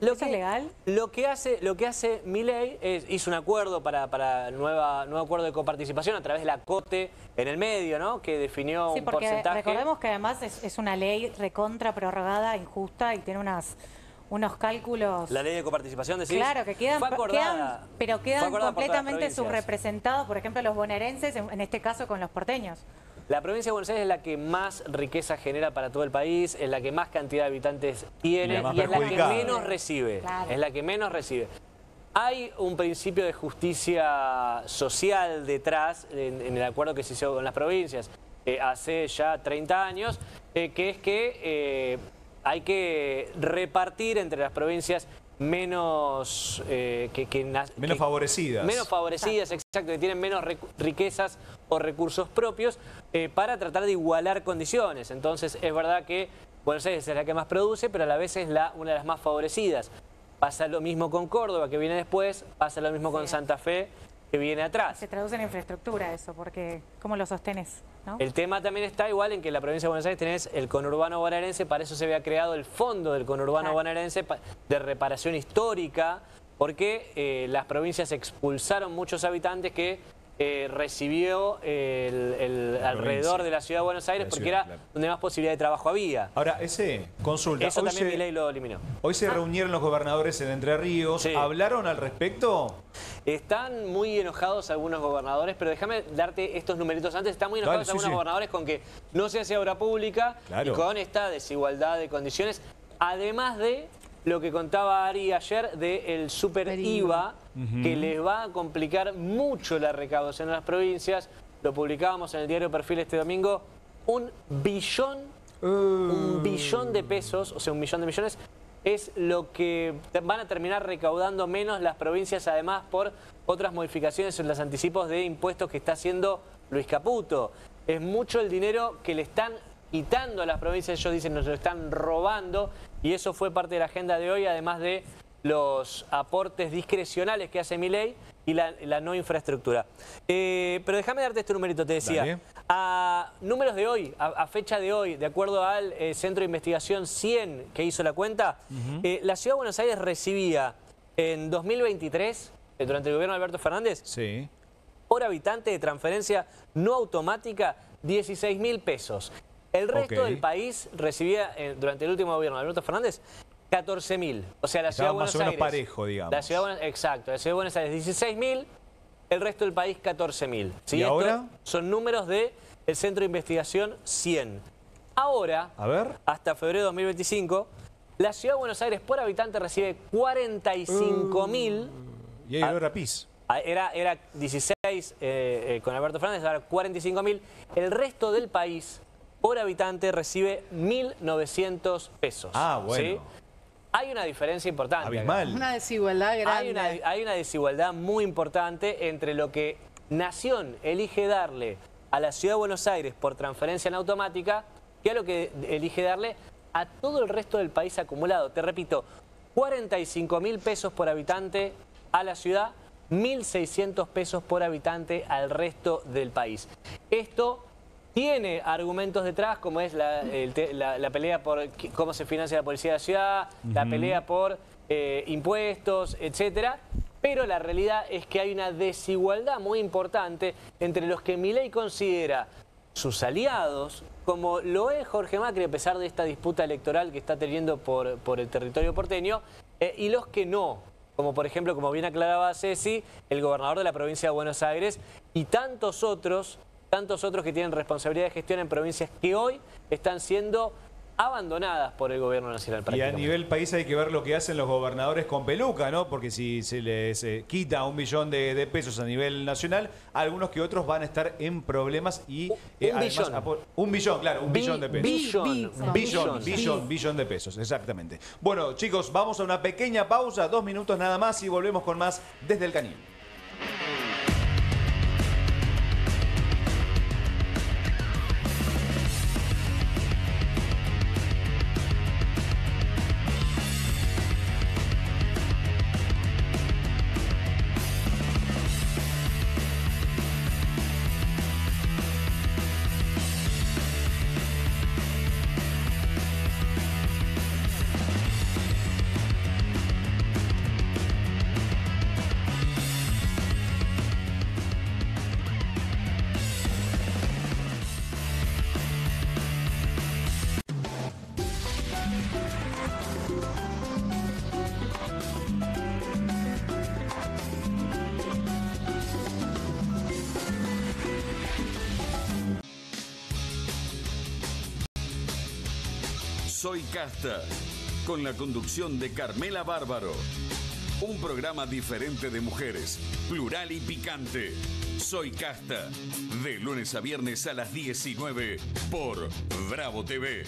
¿Eso es legal? Lo que hace Milei hizo un acuerdo para nuevo acuerdo de coparticipación a través de la COTE en el medio, ¿no? Que definió un porcentaje. Recordemos que además es una ley recontra prorrogada, injusta y tiene unos cálculos. La ley de coparticipación, decís. Claro, que quedan completamente subrepresentados, por ejemplo, los bonaerenses, en este caso con los porteños. La provincia de Buenos Aires es la que más riqueza genera para todo el país, es la que más cantidad de habitantes tiene y es la que menos recibe. Claro. Es la que menos recibe. Hay un principio de justicia social detrás en el acuerdo que se hizo con las provincias hace ya 30 años, que es que hay que repartir entre las provincias menos favorecidas. Menos favorecidas, exacto, que tienen menos riquezas o recursos propios para tratar de igualar condiciones. Entonces es verdad que Buenos Aires es la que más produce, pero a la vez es una de las más favorecidas. Pasa lo mismo con Córdoba, que viene después, pasa lo mismo con Santa Fe, que viene atrás. Se traduce en infraestructura eso, porque ¿cómo lo sostenes? ¿No? El tema también está igual en que en la provincia de Buenos Aires tenés el conurbano bonaerense, para eso se había creado el fondo del conurbano bonaerense de reparación histórica, porque las provincias expulsaron muchos habitantes que recibió alrededor de la ciudad de Buenos Aires, porque era donde más posibilidad de trabajo había. Ahora, consulta. Eso también Milei lo eliminó. Hoy se reunieron los gobernadores en Entre Ríos. Sí. ¿Hablaron al respecto? Están muy enojados algunos gobernadores, pero déjame darte estos numeritos antes. Están muy enojados algunos gobernadores con que no se hace obra pública y con esta desigualdad de condiciones, además de lo que contaba Ari ayer del super IVA, que les va a complicar mucho la recaudación en las provincias. Lo publicábamos en el diario Perfil este domingo. Un billón de pesos, o sea, 1 millón de millones, es lo que van a terminar recaudando menos las provincias, además por otras modificaciones en los anticipos de impuestos que está haciendo Luis Caputo. Es mucho el dinero que le están quitando a las provincias, ellos dicen nos lo están robando, y eso fue parte de la agenda de hoy, además de los aportes discrecionales que hace Milei y la no infraestructura. Pero déjame darte este numerito, te decía. Dale. A números de hoy, a fecha de hoy, de acuerdo al Centro de Investigación 100 que hizo la cuenta, la Ciudad de Buenos Aires recibía en 2023, durante el gobierno de Alberto Fernández, por habitante de transferencia no automática, 16.000 pesos. El resto del país recibía, durante el último gobierno de Alberto Fernández, 14.000. O sea, la Ciudad de Buenos Aires... más o menos parejo, digamos. Exacto, la Ciudad de Buenos Aires 16.000, el resto del país 14.000. ¿Sí? ¿Y ahora? Son números del Centro de Investigación 100. Ahora, hasta febrero de 2025, la Ciudad de Buenos Aires por habitante recibe 45.000... Y ahí era PIS. Era 16 con Alberto Fernández, ahora 45.000. El resto del país por habitante recibe 1.900 pesos. Ah, bueno. ¿Sí? Hay una diferencia importante. Abismal. Una desigualdad grande. Hay una desigualdad muy importante entre lo que Nación elige darle a la Ciudad de Buenos Aires por transferencia en automática y a lo que elige darle a todo el resto del país acumulado. Te repito, 45.000 pesos por habitante a la ciudad, 1.600 pesos por habitante al resto del país. Esto tiene argumentos detrás, como es la pelea por cómo se financia la policía de la ciudad, la pelea por impuestos, etcétera. Pero la realidad es que hay una desigualdad muy importante entre los que Milei considera sus aliados, como lo es Jorge Macri, a pesar de esta disputa electoral que está teniendo por el territorio porteño, y los que no, como por ejemplo, como bien aclaraba Ceci, el gobernador de la provincia de Buenos Aires y tantos otros que tienen responsabilidad de gestión en provincias que hoy están siendo abandonadas por el gobierno nacional. Y a nivel país hay que ver lo que hacen los gobernadores con peluca, ¿no? Porque si se les quita 1 billón de pesos a nivel nacional, algunos que otros van a estar en problemas y... un billón, claro, un billón de pesos. Billón de pesos, exactamente. Bueno, chicos, vamos a una pequeña pausa, 2 minutos nada más y volvemos con más desde el Cañón. Soy Casta, con la conducción de Carmela Bárbaro. Un programa diferente de mujeres, plural y picante. Soy Casta, de lunes a viernes a las 19 por Bravo TV.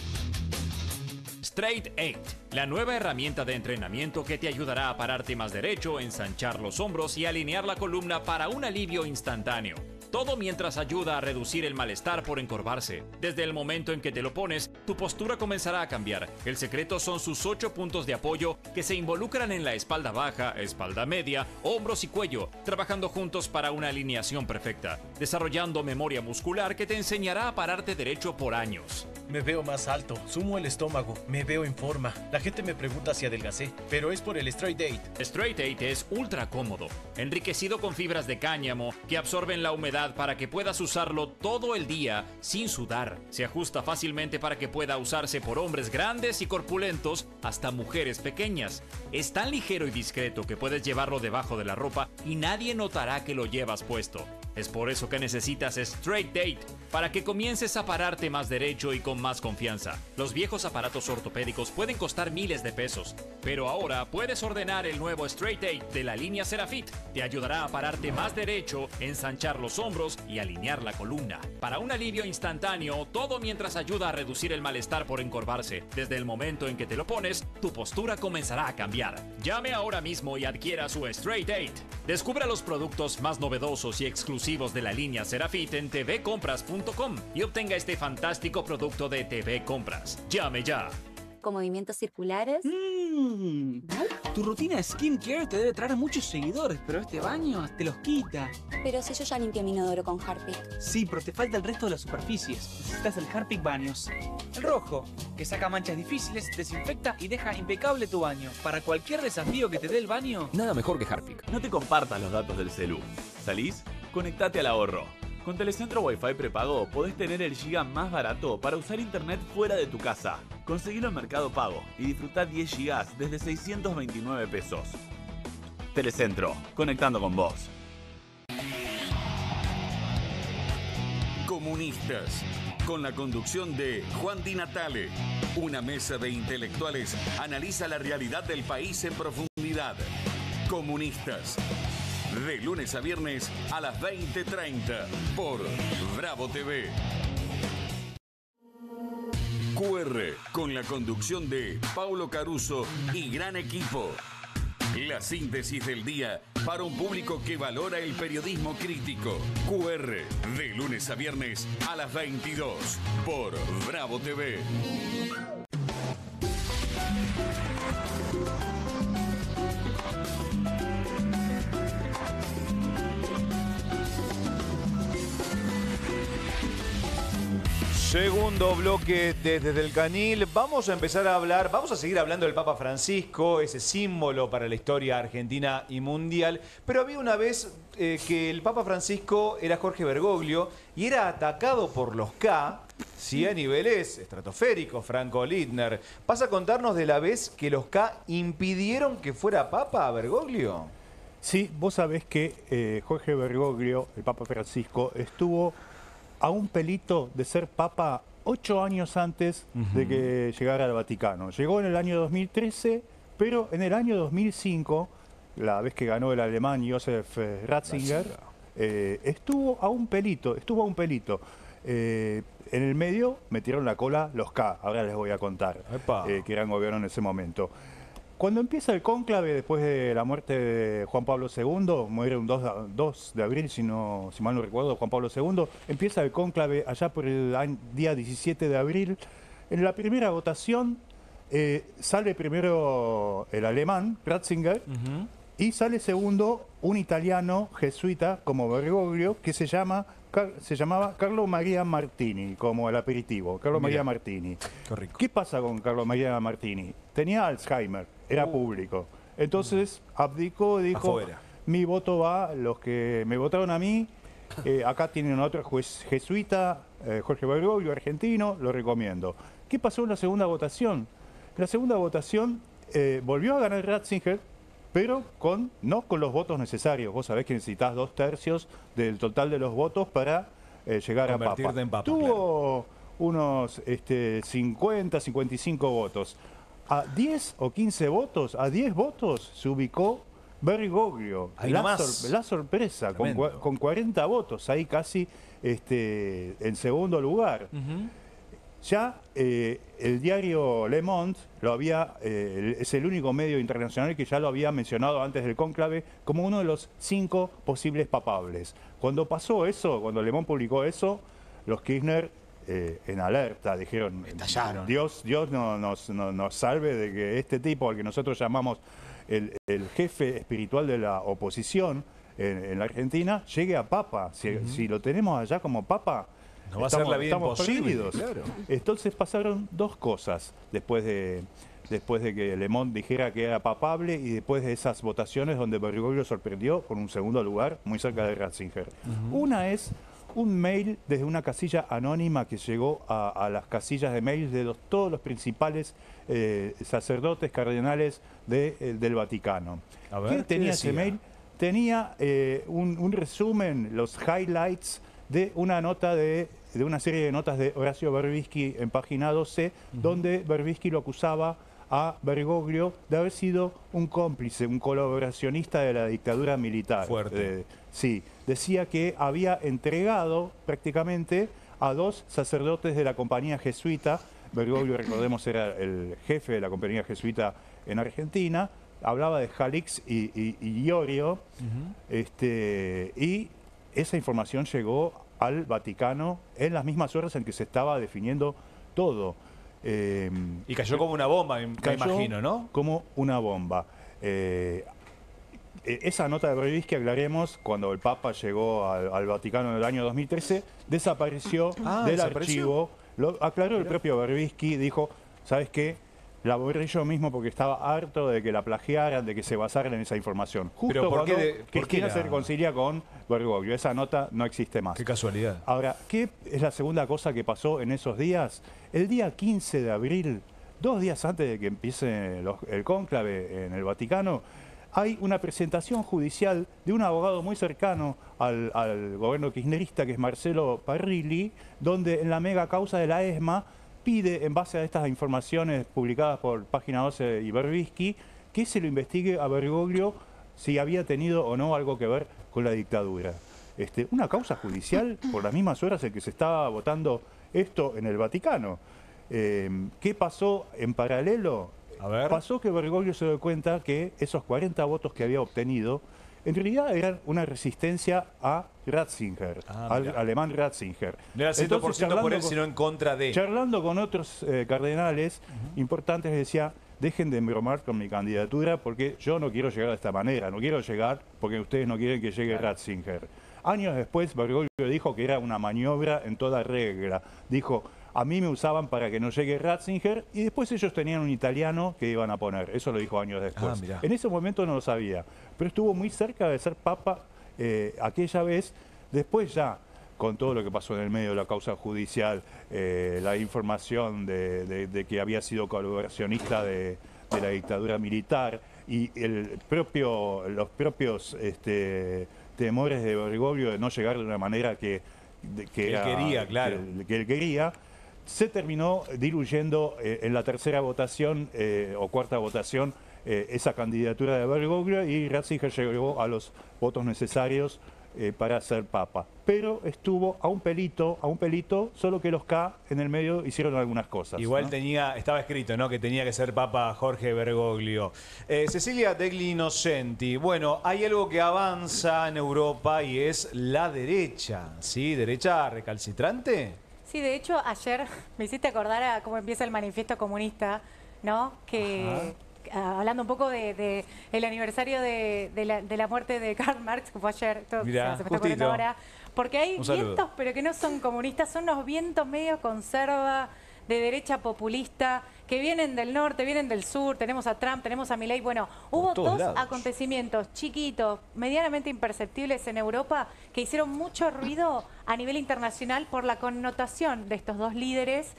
Straight 8, la nueva herramienta de entrenamiento que te ayudará a pararte más derecho, ensanchar los hombros y alinear la columna para un alivio instantáneo. Todo mientras ayuda a reducir el malestar por encorvarse. Desde el momento en que te lo pones, tu postura comenzará a cambiar. El secreto son sus 8 puntos de apoyo que se involucran en la espalda baja, espalda media, hombros y cuello, trabajando juntos para una alineación perfecta, desarrollando memoria muscular que te enseñará a pararte derecho por años. Me veo más alto, sumo el estómago, me veo en forma. La gente me pregunta si adelgacé, pero es por el Straight 8. Straight 8 es ultra cómodo, enriquecido con fibras de cáñamo que absorben la humedad para que puedas usarlo todo el día sin sudar. Se ajusta fácilmente para que pueda usarse por hombres grandes y corpulentos hasta mujeres pequeñas. Es tan ligero y discreto que puedes llevarlo debajo de la ropa y nadie notará que lo llevas puesto. Es por eso que necesitas Straight 8, para que comiences a pararte más derecho y con más confianza. Los viejos aparatos ortopédicos pueden costar miles de pesos, pero ahora puedes ordenar el nuevo Straight 8 de la línea Serafit. Te ayudará a pararte más derecho, ensanchar los hombros y alinear la columna. Para un alivio instantáneo, todo mientras ayuda a reducir el malestar por encorvarse. Desde el momento en que te lo pones, tu postura comenzará a cambiar. Llame ahora mismo y adquiera su Straight 8. Descubra los productos más novedosos y exclusivos de la línea Serafit en tvcompras.com y obtenga este fantástico producto de TV Compras. Llame ya. Con movimientos circulares. Tu rutina de skincare te debe traer muchos seguidores, pero este baño te los quita. Pero si yo ya limpié mi inodoro con Harpic. Sí, pero te falta el resto de las superficies. Necesitas el Harpic Baños. El rojo, que saca manchas difíciles, desinfecta y deja impecable tu baño. Para cualquier desafío que te dé el baño. Nada mejor que Harpic. No te compartas los datos del celu. ¿Salís? Conectate al ahorro. Con Telecentro Wi-Fi prepago podés tener el giga más barato para usar internet fuera de tu casa. Conseguilo en Mercado Pago y disfrutá 10 gigas desde 629 pesos. Telecentro, conectando con vos. Comunistas, con la conducción de Juan Di Natale. Una mesa de intelectuales analiza la realidad del país en profundidad. Comunistas. De lunes a viernes a las 20:30 por Bravo TV. QR, con la conducción de Paulo Caruso y gran equipo. La síntesis del día para un público que valora el periodismo crítico. QR, de lunes a viernes a las 22 por Bravo TV. Segundo bloque desde el Canil. Vamos a empezar a hablar, vamos a seguir hablando del Papa Francisco, ese símbolo para la historia argentina y mundial. Pero había una vez que el Papa Francisco era Jorge Bergoglio y era atacado por los K, sí, a niveles estratosféricos, Franco Littner. ¿Vas a contarnos de la vez que los K impidieron que fuera Papa Bergoglio? Sí, vos sabés que Jorge Bergoglio, el Papa Francisco, estuvo a un pelito de ser papa 8 años antes de que llegara al Vaticano. Llegó en el año 2013, pero en el año 2005, la vez que ganó el alemán Josef Ratzinger, estuvo a un pelito. En el medio metieron la cola los K, ahora les voy a contar, que eran gobierno en ese momento. Cuando empieza el cónclave, después de la muerte de Juan Pablo II, muere un 2 de abril, si mal no recuerdo, Juan Pablo II, empieza el cónclave allá por el día 17 de abril. En la primera votación sale primero el alemán, Ratzinger, y sale segundo un italiano jesuita como Bergoglio, que se llamaba Carlo Maria Martini, como el aperitivo, Carlo Maria Martini. ¿Qué pasa con Carlo Maria Martini? Tenía Alzheimer, era público. Entonces abdicó y dijo, mi voto va a los que me votaron a mí. Acá tienen otro jesuita, Jorge Bergoglio, argentino, lo recomiendo. ¿Qué pasó en la segunda votación? En la segunda votación volvió a ganar Ratzinger, pero no con los votos necesarios. Vos sabés que necesitas 2/3 del total de los votos para llegar a Papa. En Papa, Tuvo unos 50, 55 votos. A 10 o 15 votos, a 10 votos se ubicó Bergoglio. La sorpresa, con 40 votos, ahí casi en segundo lugar. Ya el diario Le Monde es el único medio internacional que ya lo había mencionado antes del cónclave como uno de los 5 posibles papables. Cuando pasó eso, cuando Le Monde publicó eso, los Kirchner en alerta dijeron, estallaron. Dios nos salve de que este tipo, al que nosotros llamamos el jefe espiritual de la oposición en la Argentina, llegue a papa. Si lo tenemos allá como papa, nos va a hacer la vida imposible. Claro. Entonces pasaron 2 cosas después de que Le Monde dijera que era papable y después de esas votaciones donde Bergoglio sorprendió con un segundo lugar muy cerca de Ratzinger. Una es un mail desde una casilla anónima que llegó a las casillas de mails de todos los principales sacerdotes cardenales del Vaticano. A ver, ¿Qué tenía ese mail? Tenía un resumen, los highlights de una nota de una serie de notas de Horacio Berbisky en página 12, donde Berbisky lo acusaba a Bergoglio de haber sido un cómplice, un colaboracionista de la dictadura militar. Fuerte. Sí, decía que había entregado prácticamente a 2 sacerdotes de la compañía jesuita. Bergoglio, recordemos, era el jefe de la compañía jesuita en Argentina. Hablaba de Jalix y Iorio. Y esa información llegó al Vaticano en las mismas horas en que se estaba definiendo todo. Y cayó como una bomba, me imagino, ¿no? Como una bomba. Esa nota de Berbisky, aclaremos, cuando el Papa llegó al Vaticano en el año 2013, desapareció del archivo. Lo aclaró el propio Berbisky, dijo, ¿sabes qué? La borré yo mismo porque estaba harto de que la plagiaran, de que se basaran en esa información. Justo ¿Pero cuando Cristina se reconcilia con Bergoglio. Esa nota no existe más. Qué casualidad. Ahora, ¿qué es la segunda cosa que pasó en esos días? El día 15 de abril, 2 días antes de que empiece el cónclave en el Vaticano, hay una presentación judicial de un abogado muy cercano al gobierno kirchnerista, que es Marcelo Parrilli, donde en la mega causa de la ESMA pide, en base a estas informaciones publicadas por Página 12 y Berbisky, que se lo investigue a Bergoglio si había tenido o no algo que ver con la dictadura. Una causa judicial por las mismas horas en que se estaba votando esto en el Vaticano. ¿Qué pasó en paralelo? A ver. Pasó que Bergoglio se dio cuenta que esos 40 votos que había obtenido en realidad eran una resistencia a Ratzinger, al alemán Ratzinger. No era 100% por él, sino en contra de... Charlando con otros cardenales importantes, decía, dejen de embromar con mi candidatura porque yo no quiero llegar de esta manera, no quiero llegar porque ustedes no quieren que llegue Ratzinger. Años después, Bergoglio dijo que era una maniobra en toda regla. Dijo, a mí me usaban para que no llegue Ratzinger y después ellos tenían un italiano que iban a poner. Eso lo dijo años después. En ese momento no lo sabía, pero estuvo muy cerca de ser papa aquella vez. Después ya, con todo lo que pasó en el medio de la causa judicial, la información de que había sido colaboracionista de la dictadura militar y los propios temores de Bergoglio de no llegar de una manera que él quería, claro. Que él quería, se terminó diluyendo en la tercera votación o cuarta votación esa candidatura de Bergoglio y Ratzinger llegó a los votos necesarios para ser papa. Pero estuvo a un pelito, solo que los K en el medio hicieron algunas cosas. Igual estaba escrito, ¿no?, que tenía que ser papa Jorge Bergoglio. Cecilia Degli Innocenti, bueno, hay algo que avanza en Europa y es la derecha, ¿sí? ¿Derecha recalcitrante? Sí, de hecho, ayer me hiciste acordar a cómo empieza el manifiesto comunista, ¿no? Que hablando un poco de el aniversario de la muerte de Karl Marx, que fue ayer, todo, mirá, se me está ocurriendo ahora, porque hay vientos, pero que no son comunistas, son unos vientos medio conserva, de derecha populista, que vienen del norte, vienen del sur, tenemos a Trump, tenemos a Milei. Bueno, hubo dos acontecimientos chiquitos, medianamente imperceptibles en Europa, que hicieron mucho ruido a nivel internacional por la connotación de estos dos líderes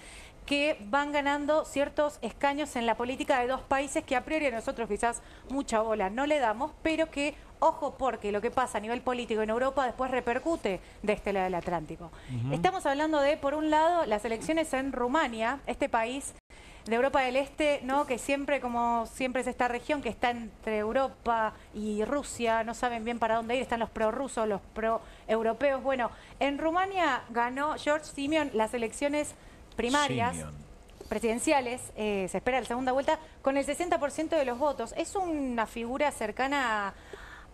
que van ganando ciertos escaños en la política de dos países que a priori a nosotros quizás mucha bola no le damos, pero que, ojo, porque lo que pasa a nivel político en Europa después repercute de este lado del Atlántico. Estamos hablando de, por un lado, las elecciones en Rumania, este país de Europa del Este, ¿no? Que siempre, como siempre es esta región que está entre Europa y Rusia, no saben bien para dónde ir, están los prorrusos, los pro-europeos. Bueno, en Rumania ganó George Simion las elecciones primarias presidenciales, se espera la segunda vuelta, con el 60% de los votos. Es una figura cercana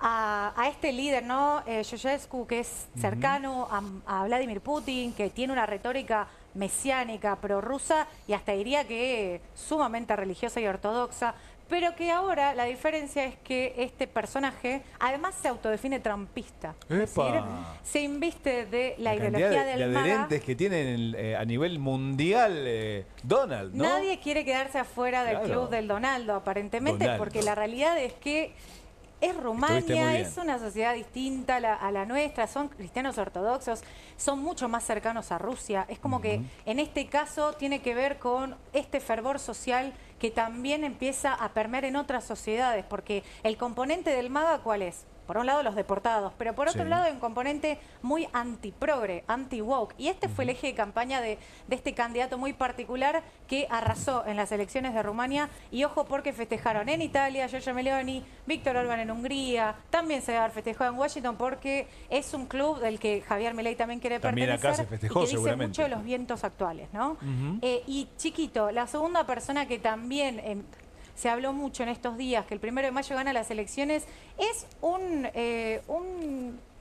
a este líder, ¿no? Ceausescu, que es cercano a Vladimir Putin, que tiene una retórica mesiánica, prorrusa y hasta diría que sumamente religiosa y ortodoxa, pero que ahora la diferencia es que este personaje además se autodefine trumpista. Es decir, se inviste de la ideología del MAGA. Adherentes que tienen a nivel mundial Donald, ¿no? Nadie quiere quedarse afuera del club del Donaldo, aparentemente, porque la realidad es que es Rumania, es una sociedad distinta a la nuestra, son cristianos ortodoxos, son mucho más cercanos a Rusia. Es como que en este caso tiene que ver con este fervor social que también empieza a permear en otras sociedades, porque el componente del MAGA, ¿cuál es? Por un lado los deportados, pero por otro lado hay un componente muy anti-progre, anti-woke. Y este fue el eje de campaña de este candidato muy particular que arrasó en las elecciones de Rumania. Y ojo porque festejaron en Italia, Giorgia Meloni, Víctor Orbán en Hungría. También se va a haber festejado en Washington porque es un club del que Javier Milei también quiere pertenecer. Acá se festejó, y que dice mucho de los vientos actuales, ¿no? Y chiquito, la segunda persona que también... se habló mucho en estos días que el 1 de mayo gana las elecciones, es un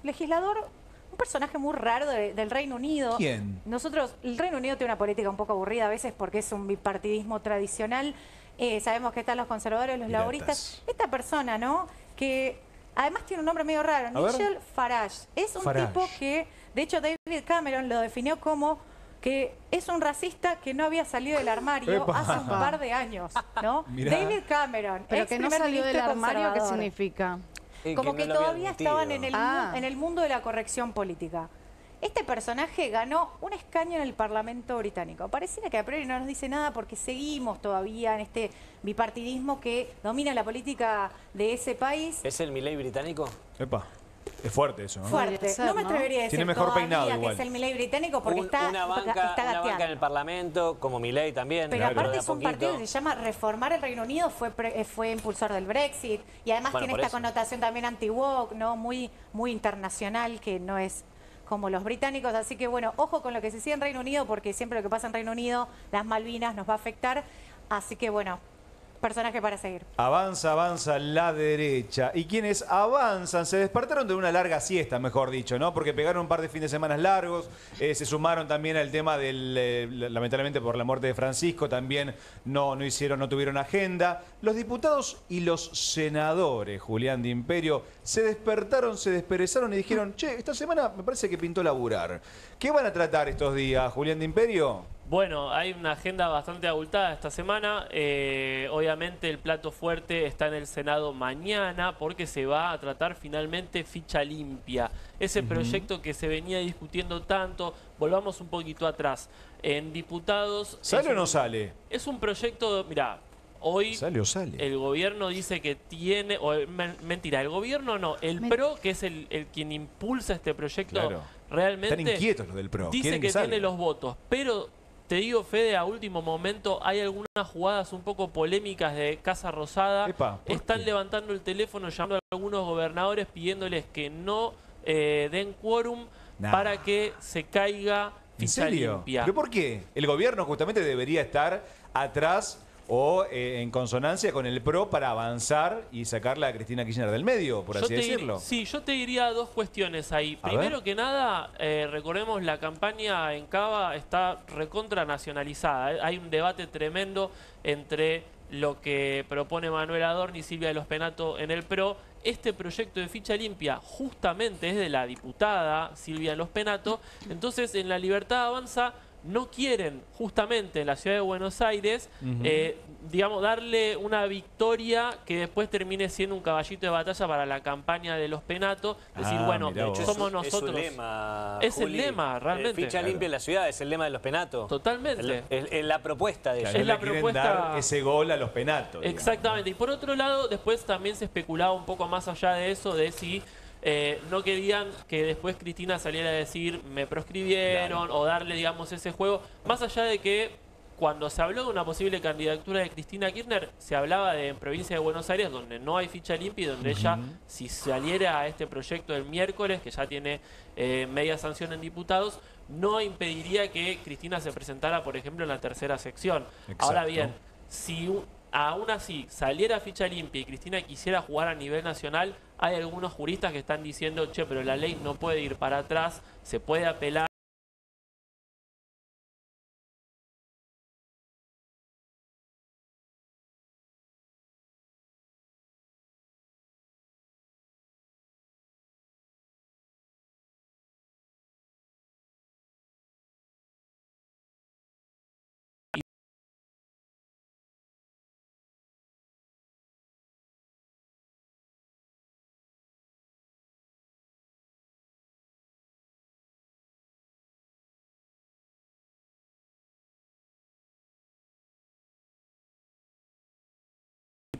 legislador, un personaje muy raro del Reino Unido. ¿Quién? El Reino Unido tiene una política un poco aburrida a veces porque es un bipartidismo tradicional. Sabemos que están los conservadores, los laboristas. Esta persona, ¿no? Que además tiene un nombre medio raro, Nigel Farage. Es un tipo que, de hecho, David Cameron lo definió como que es un racista que no había salido del armario hace un par de años, ¿no? David Cameron. Pero que no salió del armario, ¿qué significa? Como que todavía estaban en el mundo de la corrección política. Este personaje ganó un escaño en el Parlamento británico. Pareciera que a priori no nos dice nada porque seguimos todavía en este bipartidismo que domina la política de ese país. ¿Es el Milei británico? Es fuerte eso, ¿no? Fuerte. No me atrevería a decir tiene mejor peinado que es el Milei británico porque está una banca en el Parlamento, como Milei también. Pero aparte es un partido que se llama Reformar el Reino Unido, fue impulsor del Brexit y además tiene esta connotación también anti-woke, ¿no? Muy internacional, que no es como los británicos. Así que bueno, ojo con lo que se sigue en Reino Unido porque siempre lo que pasa en Reino Unido, las Malvinas, nos va a afectar. Así que bueno, personaje para seguir. Avanza la derecha. Y quienes avanzan se despertaron de una larga siesta, mejor dicho, ¿no? Porque pegaron un par de fines de semana largos, se sumaron también al tema del, lamentablemente por la muerte de Francisco, también no tuvieron agenda. Los diputados y los senadores, Julián de Imperio, se despertaron, se desperezaron y dijeron, che, esta semana me parece que pintó laburar. ¿Qué van a tratar estos días, Julián de Imperio? Bueno, hay una agenda bastante abultada esta semana. Obviamente el plato fuerte está en el Senado mañana porque se va a tratar finalmente ficha limpia. Ese proyecto que se venía discutiendo tanto, volvamos un poquito atrás. En diputados... ¿Sale o no sale? Es un proyecto, mirá, hoy ¿sale o sale? El gobierno dice que tiene... mentira, el gobierno no, el PRO, que es el quien impulsa este proyecto, realmente... Están inquietos los del PRO. Dice que tiene los votos, pero... Te digo, Fede, a último momento hay algunas jugadas un poco polémicas de Casa Rosada. Están levantando el teléfono, llamando a algunos gobernadores pidiéndoles que no den quórum para que se caiga ficha limpia. ¿Pero por qué? El gobierno justamente debería estar atrás o en consonancia con el PRO para avanzar y sacarla a Cristina Kirchner del medio, por así decirlo. Sí, yo te diría dos cuestiones ahí. Primero que nada, recordemos, la campaña en Cava está recontra nacionalizada. Hay un debate tremendo entre lo que propone Manuel Adorni y Silvia de los Penato en el PRO. Este proyecto de ficha limpia justamente es de la diputada Silvia de los Penato. Entonces, en La Libertad Avanza no quieren justamente en la ciudad de Buenos Aires, digamos, darle una victoria que después termine siendo un caballito de batalla para la campaña de los penatos. Decir, bueno, somos nosotros. Es un lema, es Juli, el lema, realmente. Ficha limpia en la ciudad, es el lema de los penatos. Totalmente. Es la propuesta de ellos. Es la propuesta. Dar ese gol a los penatos. Exactamente. Digamos. Y por otro lado, después también se especulaba un poco más allá de eso, de si no querían que después Cristina saliera a decir me proscribieron o darle, digamos, ese juego. Más allá de que cuando se habló de una posible candidatura de Cristina Kirchner, se hablaba de en provincia de Buenos Aires, donde no hay ficha limpia y donde ella, si saliera a este proyecto el miércoles, que ya tiene media sanción en diputados, no impediría que Cristina se presentara, por ejemplo, en la tercera sección. Exacto. Ahora bien, si aún así saliera ficha limpia y Cristina quisiera jugar a nivel nacional, hay algunos juristas que están diciendo, che, pero la ley no puede ir para atrás, se puede apelar.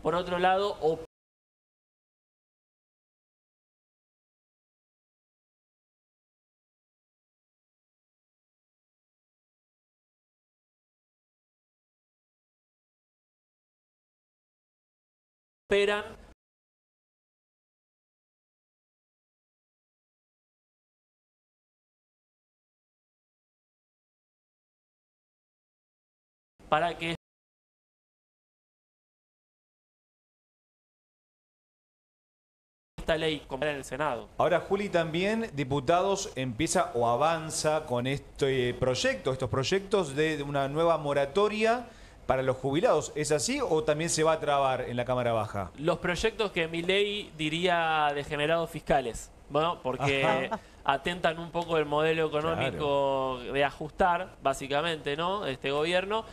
Por otro lado, operan para que esta ley compre en el Senado. Ahora, Juli, también diputados empieza o avanza con este proyecto, estos proyectos de una nueva moratoria para los jubilados. ¿Es así o también se va a trabar en la Cámara Baja? Los proyectos que Milei diría degenerados fiscales, bueno, porque atentan un poco el modelo económico de ajustar, básicamente, ¿no? Este gobierno.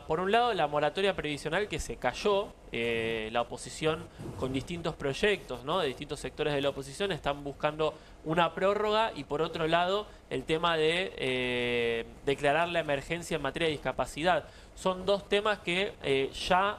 Por un lado, la moratoria previsional que se cayó, la oposición con distintos proyectos, ¿no? De distintos sectores de la oposición están buscando una prórroga, y por otro lado, el tema de declarar la emergencia en materia de discapacidad. Son dos temas que ya...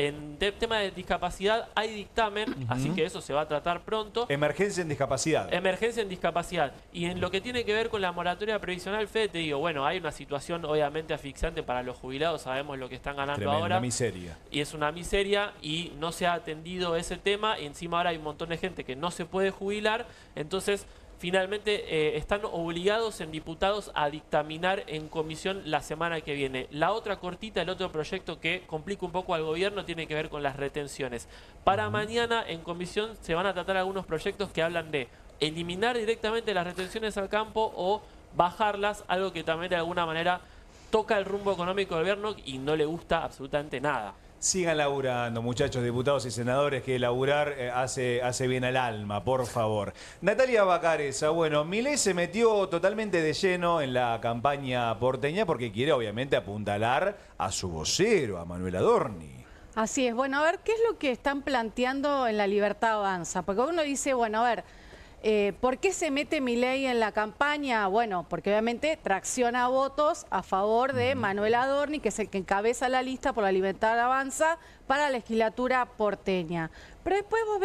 En tema de discapacidad hay dictamen, así que eso se va a tratar pronto. Emergencia en discapacidad. Emergencia en discapacidad. Y en lo que tiene que ver con la moratoria previsional, Fede, te digo, bueno, hay una situación obviamente asfixiante para los jubilados, sabemos lo que están ganando Tremendo, ahora. una miseria. Y es una miseria y no se ha atendido ese tema, y encima ahora hay un montón de gente que no se puede jubilar, entonces... Finalmente están obligados en diputados a dictaminar en comisión la semana que viene. La otra cortita, el otro proyecto que complica un poco al gobierno, tiene que ver con las retenciones. Para mañana en comisión se van a tratar algunos proyectos que hablan de eliminar directamente las retenciones al campo o bajarlas, algo que también de alguna manera toca el rumbo económico del gobierno y no le gusta absolutamente nada. Sigan laburando, muchachos, diputados y senadores, que laburar hace bien al alma, por favor. Natalia Bacareza, bueno, Milei se metió totalmente de lleno en la campaña porteña porque quiere obviamente apuntalar a su vocero, a Manuel Adorni. Así es. Bueno, a ver, ¿qué es lo que están planteando en La Libertad Avanza? Porque uno dice, bueno, a ver, ¿por qué se mete Milei en la campaña? Bueno, porque obviamente tracciona votos a favor de Manuel Adorni, que es el que encabeza la lista por La Libertad Avanza para la legislatura porteña. Pero después vos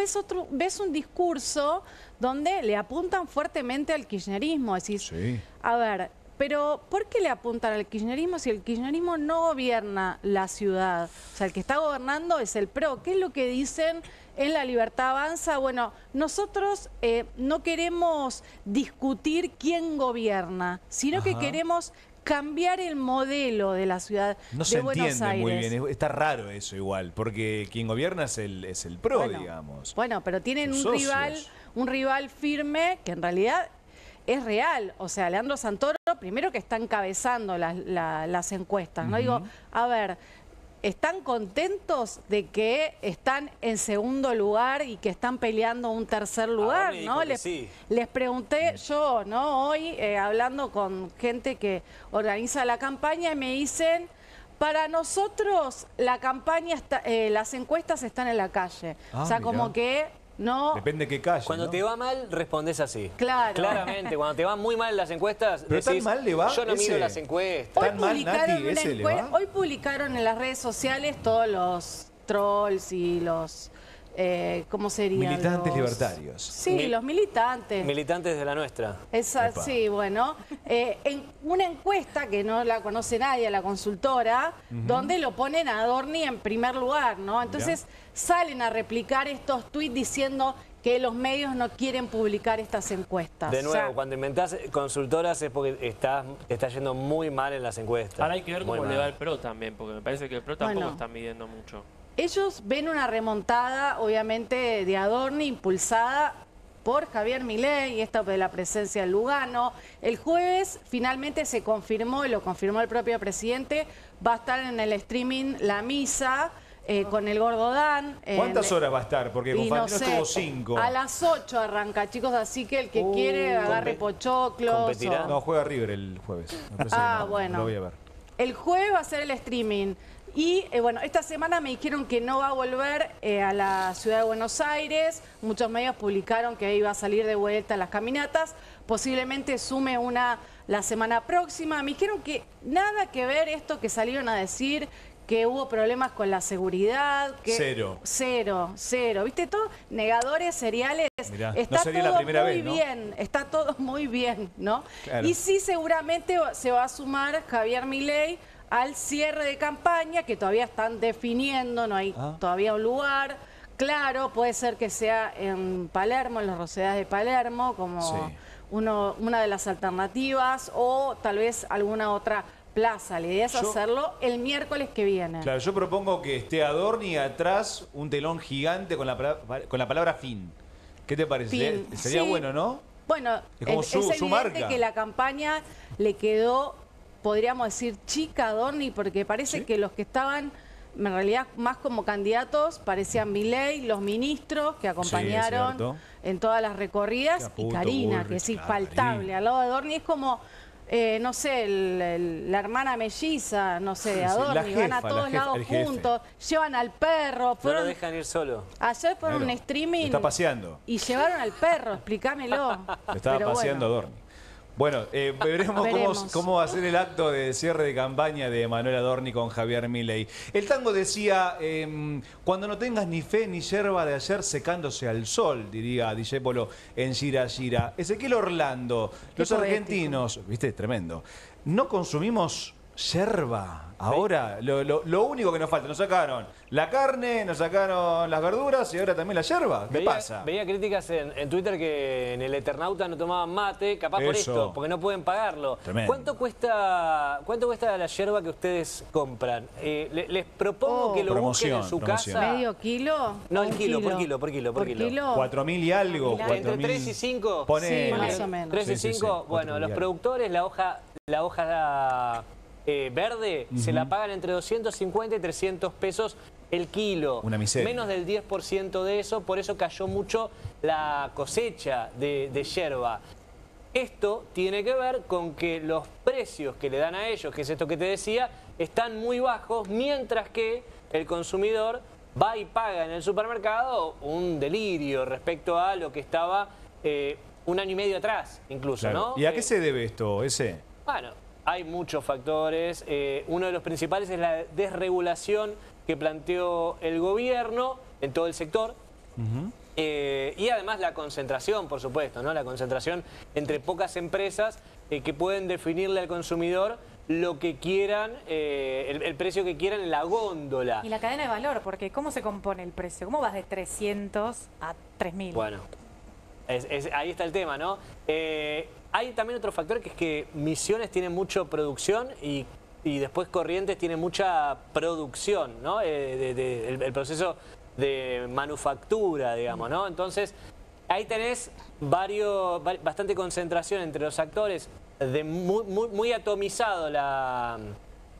ves un discurso donde le apuntan fuertemente al kirchnerismo. Decís, a ver, pero ¿por qué le apuntan al kirchnerismo si el kirchnerismo no gobierna la ciudad? O sea, el que está gobernando es el PRO. ¿Qué es lo que dicen en La Libertad Avanza? Bueno, nosotros no queremos discutir quién gobierna, sino que queremos cambiar el modelo de la ciudad de Buenos Aires. No se entiende muy bien, está raro eso igual, porque quien gobierna es el PRO, bueno, digamos. Bueno, pero tienen un rival firme que en realidad es real. O sea, Leandro Santoro, primero que está encabezando las encuestas, ¿no? Digo, a ver... ¿están contentos de que están en segundo lugar y que están peleando un tercer lugar? ¿No? Les pregunté yo, ¿no? Hoy hablando con gente que organiza la campaña y me dicen, para nosotros la campaña, las encuestas están en la calle. O sea, como que no... Depende de qué calle, Cuando te va mal, respondes así. Claro. Claramente, cuando te va muy mal en las encuestas, pero decís, tan mal le va yo no miro las encuestas. Hoy publicaron en las redes sociales todos los trolls y los... ¿cómo serían? Militantes libertarios. Sí, los militantes. Militantes de la nuestra. Sí, bueno. En una encuesta que no la conoce nadie, la consultora, donde lo ponen a Adorni en primer lugar, ¿no? Entonces salen a replicar estos tuits diciendo que los medios no quieren publicar estas encuestas. De nuevo, cuando inventás consultoras es porque te está yendo muy mal en las encuestas. Ahora hay que ver cómo le va el PRO también, porque me parece que el PRO tampoco está midiendo mucho. Ellos ven una remontada, obviamente, de Adorni, impulsada por Javier Milei y esta de la presencia de Lugano. El jueves finalmente se confirmó, y lo confirmó el propio presidente, va a estar en el streaming La Misa con el Gordo Dan. ¿Cuántas horas va a estar? Porque con Fantino estuvo 5. A las 8 arranca, chicos, así que el que quiere agarre pochoclos. No, juega River el jueves. Bueno. Lo voy a ver. El jueves va a ser el streaming. Y bueno, esta semana me dijeron que no va a volver a la ciudad de Buenos Aires. Muchos medios publicaron que iba a salir de vuelta a las caminatas. Posiblemente sume una la semana próxima. Me dijeron que nada que ver esto que salieron a decir, que hubo problemas con la seguridad. Que Cero. ¿Viste todo? Negadores seriales. Mirá, está no sería todo la primera muy vez, ¿no? bien. Está todo muy bien, ¿no? Claro. Y sí, seguramente se va a sumar Javier Milei al cierre de campaña, que todavía están definiendo, no hay todavía un lugar. Claro, puede ser que sea en Palermo, en las Rosedades de Palermo, como una de las alternativas, o tal vez alguna otra plaza. La idea es hacerlo el miércoles que viene. Claro, yo propongo que esté Adorni atrás, un telón gigante con la palabra fin. ¿Qué te parece? Sería bueno, ¿no? Bueno, es como su evidente marca. Que la campaña le quedó, podríamos decir, chica a Adorni, porque parece que los que estaban en realidad más como candidatos parecían Milei, los ministros que acompañaron en todas las recorridas, y Karina, que es infaltable. Al lado de Adorni es como, no sé, la hermana melliza, no sé, de Adorni, van a todos lados juntos, llevan al perro. No lo dejan ir solo. Ayer fueron un streaming. Está paseando. Y llevaron al perro, explícamelo. Estaba paseando Adorni. Bueno, veremos cómo va a ser el acto de cierre de campaña de Manuel Adorni con Javier Milei. El tango decía, cuando no tengas ni fe ni yerba de ayer secándose al sol, diría Discépolo en Gira Gira. Ezequiel Orlando, los argentinos, viste, tremendo, no consumimos yerba. Ahora, lo único que nos falta, nos sacaron la carne, nos sacaron las verduras y ahora también la yerba. ¿Qué pasa? Veía críticas en Twitter que en el Eternauta no tomaban mate, capaz por esto, porque no pueden pagarlo. Tremendo. ¿Cuánto cuesta la yerba que ustedes compran? Les propongo que lo busquen en su casa. ¿Medio kilo? No, el kilo, por kilo. 4.000 y algo. ¿Entre 3 y 5? Ponele. Sí, más o menos. 3 y 5, bueno, los productores, la hoja verde, se la pagan entre 250 y 300 pesos el kilo. Una miseria. Menos del 10% de eso, por eso cayó mucho la cosecha de yerba. Esto tiene que ver con que los precios que le dan a ellos, que es esto que te decía, están muy bajos, mientras que el consumidor va y paga en el supermercado un delirio respecto a lo que estaba un año y medio atrás, incluso, ¿no? ¿Y a qué se debe esto, Bueno, hay muchos factores. Uno de los principales es la desregulación que planteó el gobierno en todo el sector. Y además la concentración, por supuesto, ¿no? La concentración entre pocas empresas que pueden definirle al consumidor lo que quieran, el precio que quieran en la góndola. Y la cadena de valor, porque ¿cómo se compone el precio? ¿Cómo vas de 300 a 3.000? Bueno, ahí está el tema, ¿no? Hay también otro factor que es que Misiones tiene mucha producción y después Corrientes tiene mucha producción, ¿no? El proceso de manufactura, digamos, ¿no? Entonces, ahí tenés bastante concentración entre los actores, muy atomizado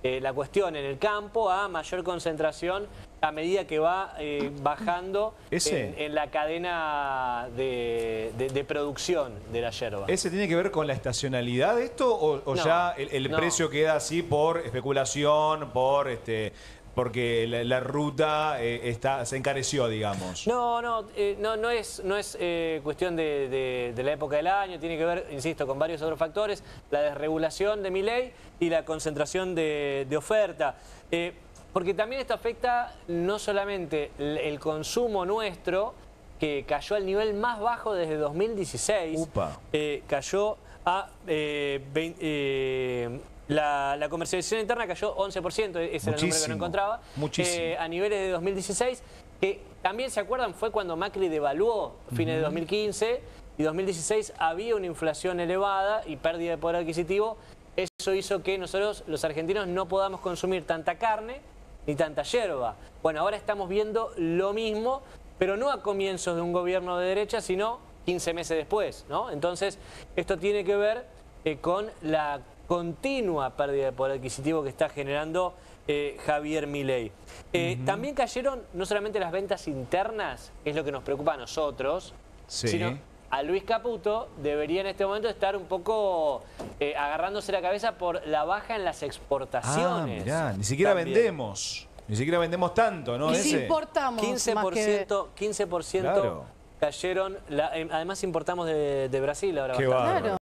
la cuestión en el campo a mayor concentración a medida que va bajando en la cadena de producción de la yerba. ¿Ese tiene que ver con la estacionalidad de esto o No, ya el precio queda así por especulación, porque la ruta se encareció, digamos? No es cuestión de la época del año, tiene que ver, insisto, con varios otros factores, la desregulación de Milei y la concentración de oferta. Porque también esto afecta no solamente el consumo nuestro, que cayó al nivel más bajo desde 2016, cayó a... La comercialización interna cayó 11%, ese era el número que no encontraba, a niveles de 2016, que también, ¿se acuerdan? Fue cuando Macri devaluó fines de 2015 y 2016 había una inflación elevada y pérdida de poder adquisitivo. Eso hizo que nosotros, los argentinos, no podamos consumir tanta carne ni tanta yerba. Bueno, ahora estamos viendo lo mismo, pero no a comienzos de un gobierno de derecha, sino 15 meses después, ¿no? Entonces, esto tiene que ver con la continua pérdida de poder adquisitivo que está generando Javier Milei. También cayeron no solamente las ventas internas, que es lo que nos preocupa a nosotros, sino a Luis Caputo debería en este momento estar un poco agarrándose la cabeza por la baja en las exportaciones. Mirá, ni siquiera vendemos. Ni siquiera vendemos tanto, ¿no? Y si importamos 15% cayeron. Además importamos de Brasil ahora bastante. Claro.